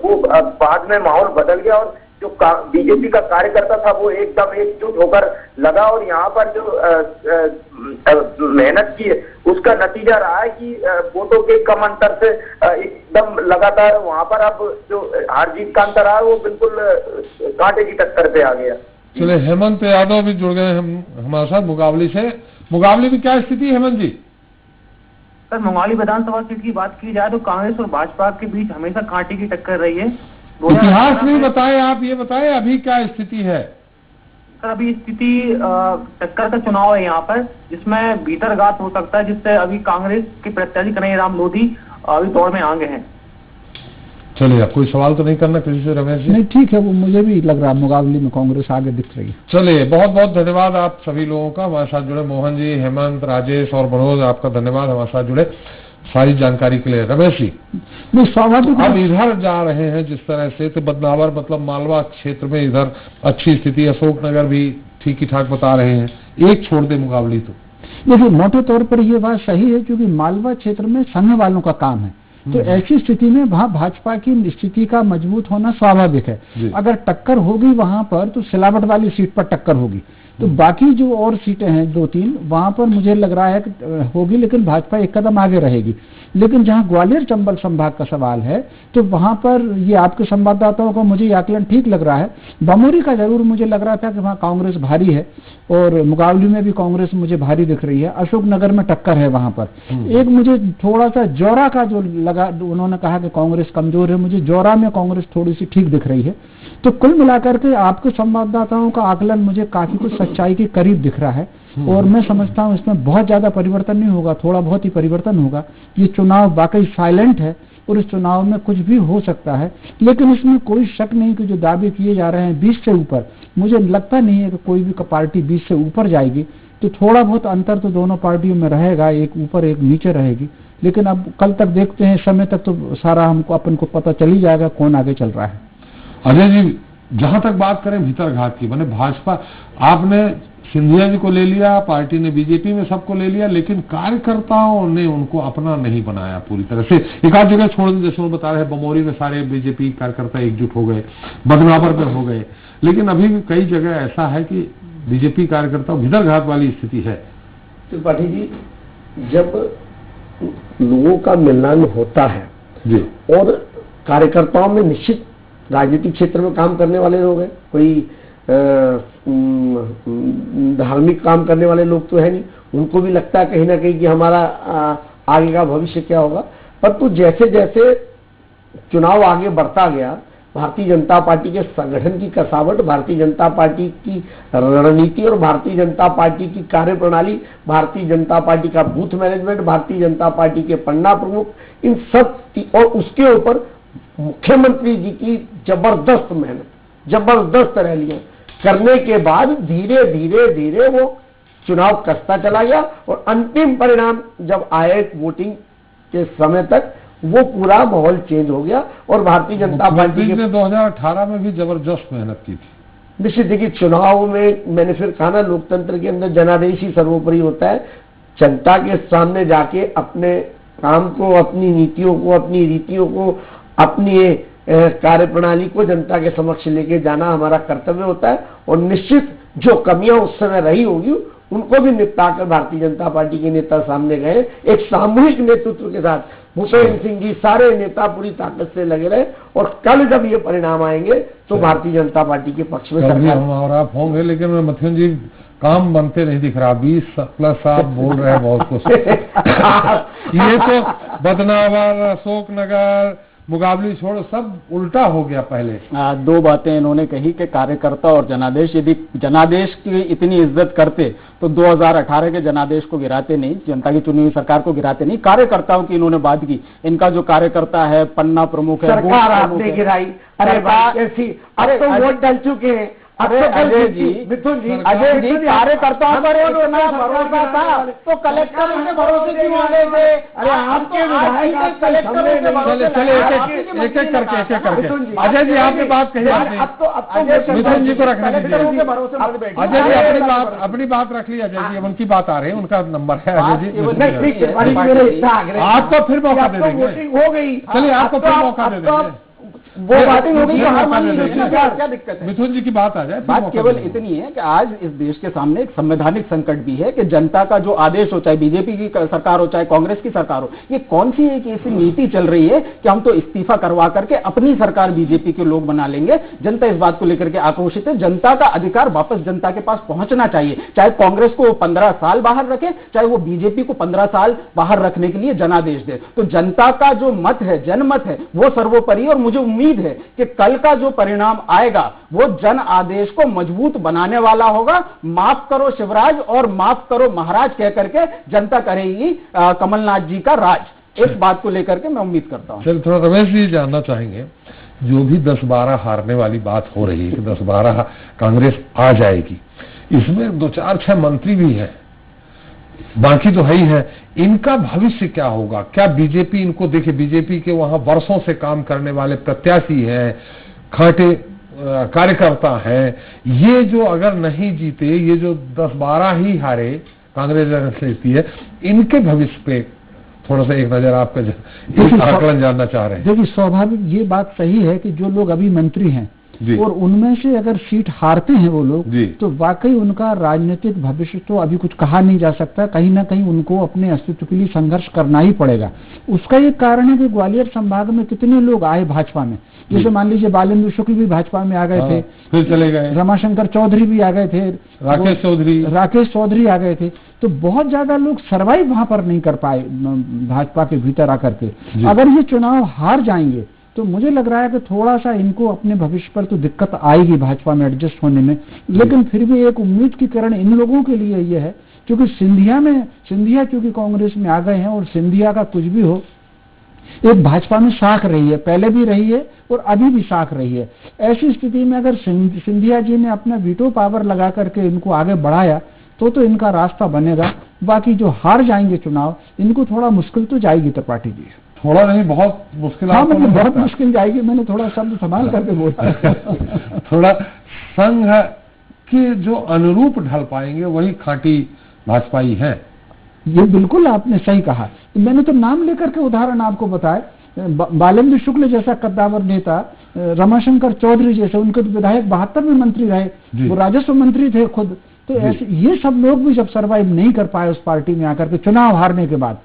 वो बाद में माहौल बदल गया और जो बीजेपी का कार्यकर्ता था वो एकदम एकजुट होकर लगा और यहाँ पर जो मेहनत की है उसका नतीजा रहा है कि वोटों के कम अंतर से एकदम लगातार वहाँ पर अब जो हार जीत का अंतर है वो बिल्कुल कांटे की टक्कर पे आ गया। चले, हेमंत यादव भी जुड़ गए हमारे साथ मुकाबले से। मुकाबले में क्या स्थिति है हेमंत जी? सर, मोहाली विधानसभा सीट की बात की जाए तो कांग्रेस और भाजपा के बीच हमेशा कांटे की टक्कर रही है। इतिहास नहीं बताए, आप ये बताएं अभी क्या स्थिति है? सर, अभी स्थिति टक्कर का चुनाव है यहाँ पर, जिसमें भीतरघात हो सकता है, जिससे अभी कांग्रेस के प्रत्याशी कन्हैयाराम लोधी अभी दौड़ में आगे हैं। चलिए, अब कोई सवाल तो नहीं करना किसी से रमेश जी? नहीं, ठीक है, वो मुझे भी लग रहा है मुकाबले में कांग्रेस आगे दिख रही है। चलिए, बहुत बहुत धन्यवाद आप सभी लोगों का हमारे साथ जुड़े। मोहन जी, हेमंत, राजेश और मनोज, आपका धन्यवाद हमारे साथ जुड़े सारी जानकारी के लिए। रमेश जी, स्वाभाविक अब इधर जा रहे हैं जिस तरह से, तो बदनावर मतलब मालवा क्षेत्र में इधर अच्छी स्थिति, अशोकनगर भी ठीक ही ठाक बता रहे हैं, एक छोड़ दे मुकाबले। तो देखिए, मोटे तौर पर ये बात सही है क्योंकि मालवा क्षेत्र में संघ वालों का काम है, तो ऐसी स्थिति में वहां भाजपा की स्थिति का मजबूत होना स्वाभाविक है। अगर टक्कर होगी वहां पर तो सिलावट वाली सीट पर टक्कर होगी, तो बाकी जो और सीटें हैं 2-3 वहां पर मुझे लग रहा है कि होगी, लेकिन भाजपा एक कदम आगे रहेगी। लेकिन जहां ग्वालियर चंबल संभाग का सवाल है तो वहां पर ये आपके संवाददाताओं को मुझे आकलन ठीक लग रहा है। बमोरी का जरूर मुझे लग रहा था कि वहां कांग्रेस भारी है और मुकाबले में भी कांग्रेस मुझे भारी दिख रही है। अशोकनगर में टक्कर है वहां पर। एक मुझे थोड़ा सा जौरा का जो लगा, उन्होंने कहा कि कांग्रेस कमजोर है, मुझे जौरा में कांग्रेस थोड़ी सी ठीक दिख रही है। तो कुल मिलाकर के आपके संवाददाताओं का आकलन मुझे काफी कुछ सच्चाई के करीब दिख रहा है और मैं समझता हूं इसमें बहुत ज्यादा परिवर्तन नहीं होगा, थोड़ा बहुत ही परिवर्तन होगा। ये चुनाव वाकई साइलेंट है और इस चुनाव में कुछ भी हो सकता है, लेकिन इसमें कोई शक नहीं कि जो दावे किए जा रहे हैं 20 से ऊपर, मुझे लगता नहीं है कि कोई भी पार्टी 20 से ऊपर जाएगी। तो थोड़ा बहुत अंतर तो दोनों पार्टियों में रहेगा, एक ऊपर एक नीचे रहेगी, लेकिन अब कल तक देखते हैं, समय तक तो सारा हमको अपन को पता चल ही जाएगा कौन आगे चल रहा है। अजय जी, जहां तक बात करें भीतरघात की, मैंने भाजपा, आपने सिंधिया जी को ले लिया, पार्टी ने बीजेपी में सबको ले लिया, लेकिन कार्यकर्ताओं ने उनको अपना नहीं बनाया पूरी तरह से। एक आध जगह छोड़ दे, जैसे बता रहे हैं बमोरी में सारे बीजेपी कार्यकर्ता एकजुट हो गए, बदनावर में हो गए, लेकिन अभी भी कई जगह ऐसा है कि बीजेपी कार्यकर्ता भीतरघात वाली स्थिति है। त्रिपाठी जी, जब लोगों का मिलन होता है जी, और कार्यकर्ताओं में निश्चित राजनीतिक क्षेत्र में काम करने वाले लोग हैं, कोई धार्मिक काम करने वाले लोग तो है नहीं, उनको भी लगता है कहीं ना कहीं कि हमारा आगे का भविष्य क्या होगा। पर तो जैसे जैसे चुनाव आगे बढ़ता गया भारतीय जनता पार्टी के संगठन की कसावट, भारतीय जनता पार्टी की रणनीति और भारतीय जनता पार्टी की कार्यप्रणाली, भारतीय जनता पार्टी का booth management, Bharatiya Janata party के पन्ना प्रमुख, इन सब और उसके ऊपर मुख्यमंत्री जी की जबरदस्त मेहनत, जबरदस्त रैलियां करने के बाद धीरे धीरे धीरे वो चुनाव कसता चला गया और अंतिम परिणाम जब आए वोटिंग के समय तक वो पूरा माहौल चेंज हो गया और भारतीय जनता पार्टी ने 2018 में भी जबरदस्त मेहनत की थी। निश्चित देखिए, चुनाव में मैंने फिर कहा ना, लोकतंत्र के अंदर जनादेश ही सर्वोपरि होता है। जनता के सामने जाके अपने काम को, अपनी नीतियों को, अपनी रीतियों को, अपनी कार्यप्रणाली को जनता के समक्ष लेके जाना हमारा कर्तव्य होता है और निश्चित जो कमियां उस समय रही होगी उनको भी निपटाकर भारतीय जनता पार्टी के नेता सामने गए। एक सामूहिक नेतृत्व के साथ भूपेंद्र सिंह जी, सारे नेता पूरी ताकत से लगे रहे और कल जब ये परिणाम आएंगे तो भारतीय जनता पार्टी के पक्ष में सरकार और आप होंगे। लेकिन मथुन जी, काम बनते नहीं दिख रहा। 20+ आप बोल रहे हैं बहुत कुछ। ये तो बदनावर, अशोकनगर, मुकाबली छोड़ सब उल्टा हो गया। पहले दो बातें इन्होंने कही कि कार्यकर्ता और जनादेश, यदि जनादेश की इतनी इज्जत करते तो 2018 के जनादेश को गिराते नहीं, जनता की चुनी हुई सरकार को गिराते नहीं। कार्यकर्ताओं की इन्होंने बात की, इनका जो कार्यकर्ता है, पन्ना प्रमुख है, सरकार आपने गिराई। अरे कैसी, अब तो वोट डल चुके हैं। अरे अजय जी, मिथुन जी, कार्यकर्ताओं पर भरोसा था तो कलेक्टर उनके भरोसे क्यों आ गए थे? अरे आपके विधायक कलेक्टर एक एक करके अजय जी आपने बात कही। अब तो मिथुन जी को रखने दीजिए। अजय जी कलेक्टर अपनी बात रख ली। अजय जी अब उनकी बात आ रही है, उनका नंबर है। अजय जी आपको फिर मौका दे देंगे। हो गई, चलिए आपको फिर मौका दे देंगे। वो बातें हो गई, क्या दिक्कत है? मिथुन जी की बात आ जाए। बात केवल इतनी है कि आज इस देश के सामने एक संवैधानिक संकट भी है कि जनता का जो आदेश हो, चाहे बीजेपी की सरकार हो, चाहे कांग्रेस की सरकार हो, ये कौन सी एक ऐसी नीति चल रही है कि हम तो इस्तीफा करवा करके अपनी सरकार बीजेपी के लोग बना लेंगे। जनता इस बात को लेकर के आक्रोशित है। जनता का अधिकार वापस जनता के पास पहुंचना चाहिए, चाहे कांग्रेस को 15 साल बाहर रखे, चाहे वो बीजेपी को 15 साल बाहर रखने के लिए जनादेश दे। तो जनता का जो मत है, जनमत है, वो सर्वोपरि। और मुझे उम्मीद है कि कल का जो परिणाम आएगा वो जन आदेश को मजबूत बनाने वाला होगा। माफ करो शिवराज और माफ करो महाराज कह करके जनता करेगी कमलनाथ जी का राज। इस बात को लेकर के मैं उम्मीद करता हूं। चलिए थोड़ा रमेश जी जानना चाहेंगे, जो भी 10-12 हारने वाली बात हो रही है कि 10-12 कांग्रेस आ जाएगी, इसमें 2-4-6 मंत्री भी हैं, बाकी तो है ही है। इनका भविष्य क्या होगा? क्या बीजेपी इनको देखे? बीजेपी के वहां वर्षों से काम करने वाले प्रत्याशी हैं, खाटे कार्यकर्ता हैं। ये जो अगर नहीं जीते, ये जो 10-12 ही हारे, कांग्रेस लेती है, इनके भविष्य पे थोड़ा सा एक नजर आपका आकलन जानना चाह रहे हैं। देखिए, स्वाभाविक ये बात सही है कि जो लोग अभी मंत्री हैं और उनमें से अगर सीट हारते हैं वो लोग, तो वाकई उनका राजनीतिक भविष्य तो अभी कुछ कहा नहीं जा सकता। कहीं ना कहीं उनको अपने अस्तित्व के लिए संघर्ष करना ही पड़ेगा। उसका एक कारण है कि ग्वालियर संभाग में कितने लोग आए भाजपा में। जैसे मान लीजिए बालेंद्र शुक्ल भी भाजपा में आ गए थे, फिर चले गए। रमाशंकर चौधरी भी आ गए थे, राकेश चौधरी आ गए थे। तो बहुत ज्यादा लोग सर्वाइव वहां पर नहीं कर पाए भाजपा के भीतर आकर के। अगर ये चुनाव हार जाएंगे तो मुझे लग रहा है कि थोड़ा सा इनको अपने भविष्य पर तो दिक्कत आएगी भाजपा में एडजस्ट होने में। लेकिन फिर भी एक उम्मीद की किरण इन लोगों के लिए ये है, क्योंकि सिंधिया चूंकि कांग्रेस में आ गए हैं और सिंधिया का कुछ भी हो, एक भाजपा में साख रही है, पहले भी रही है और अभी भी साख रही है। ऐसी स्थिति में अगर सिंधिया जी ने अपना वीटो पावर लगा करके इनको आगे बढ़ाया तो इनका रास्ता बनेगा। बाकी जो हार जाएंगे चुनाव, इनको थोड़ा मुश्किल तो जाएगी त्रिपाठी जी। थोड़ा नहीं, बहुत मुश्किल। हाँ, मतलब बहुत मुश्किल जाएगी। मैंने थोड़ा शब्द संभाल करके बोला। थोड़ा संघ के जो अनुरूप ढल पाएंगे वही खांटी भाजपाई हैं। ये बिल्कुल आपने सही कहा। मैंने तो नाम लेकर के उदाहरण आपको बताए। बालेंद्र शुक्ल जैसा कद्दावर नेता, रमाशंकर चौधरी जैसे, उनके तो विधायक 72 में मंत्री रहे, वो राजस्व मंत्री थे खुद। तो ऐसे ये सब लोग भी जब सर्वाइव नहीं कर पाए उस पार्टी में आकर के चुनाव हारने के बाद,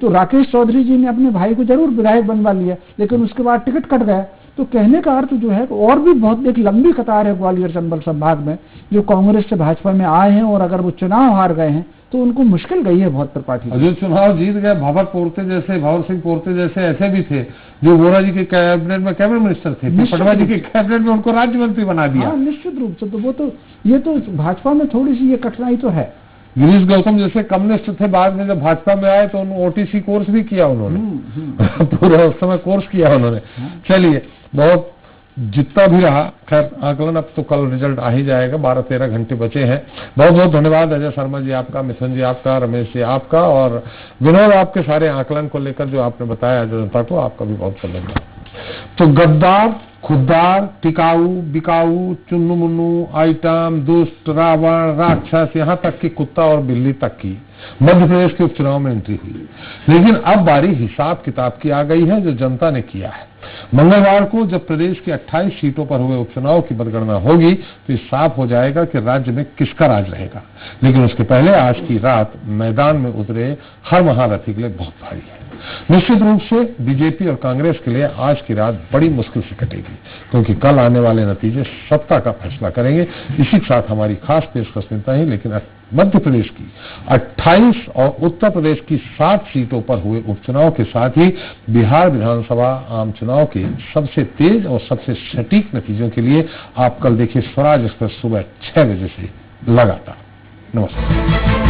तो राकेश चौधरी जी ने अपने भाई को जरूर विधायक बनवा लिया, लेकिन उसके बाद टिकट कट गया। तो कहने का अर्थ जो है, और भी बहुत एक लंबी कतार है ग्वालियर चंबल संभाग में जो कांग्रेस से भाजपा में आए हैं, और अगर वो चुनाव हार गए हैं तो उनको मुश्किल गई है बहुत त्रिपाठी। जो चुनाव जीत गए भंवर सिंह पोर्ते जैसे ऐसे भी थे जो वोरा जी के कैबिनेट में कैबिनेट मिनिस्टर थे, पटवा जी के कैबिनेट में उनको राज्य मंत्री बना दिया। निश्चित रूप से। तो वो तो ये तो भाजपा में थोड़ी सी ये कठिनाई तो है। गिरीश गौतम जैसे कम्युनिस्ट थे, बाद में जब भाजपा में आए तो ओटीसी कोर्स भी किया उन्होंने, पूरा उस समय कोर्स किया उन्होंने। चलिए, बहुत जितना भी रहा, खैर आकलन अब तो कल रिजल्ट आ ही जाएगा, 12-13 घंटे बचे हैं। बहुत बहुत धन्यवाद अजय शर्मा जी आपका, मिथुन जी आपका, रमेश जी आपका, और विनोद आपके सारे आकलन को लेकर जो आपने बताया जनता को, आपका भी बहुत धन्यवाद। तो गद्दार, खुददार, टिकाऊ, बिकाऊ, चुन्नू मुन्नू, आइटम, दुष्ट, रावण, राक्षस, यहाँ तक कि कुत्ता और बिल्ली तक की मध्य प्रदेश के उपचुनाव में एंट्री हुई। लेकिन अब बारी हिसाब किताब की आ गई है जो जनता ने किया है। मंगलवार को जब प्रदेश की 28 सीटों पर हुए उपचुनाव की मतगणना होगी तो साफ हो जाएगा कि राज्य में किसका राज रहेगा। लेकिन उसके पहले आज की रात मैदान में उतरे हर महारथी के लिए बहुत भारी है। निश्चित रूप से बीजेपी और कांग्रेस के लिए आज की रात बड़ी मुश्किल से कटेगी, क्योंकि कल आने वाले नतीजे सत्ता का फैसला करेंगे। इसी के साथ हमारी खास पेशकश मिलता है, लेकिन मध्य प्रदेश की 28 और उत्तर प्रदेश की 7 सीटों पर हुए उपचुनाव के साथ ही बिहार विधानसभा आम चुनाव के सबसे तेज और सबसे सटीक नतीजों के लिए आप कल देखिए स्वराज एक्सप्रेस सुबह 6 बजे से लगातार। नमस्कार।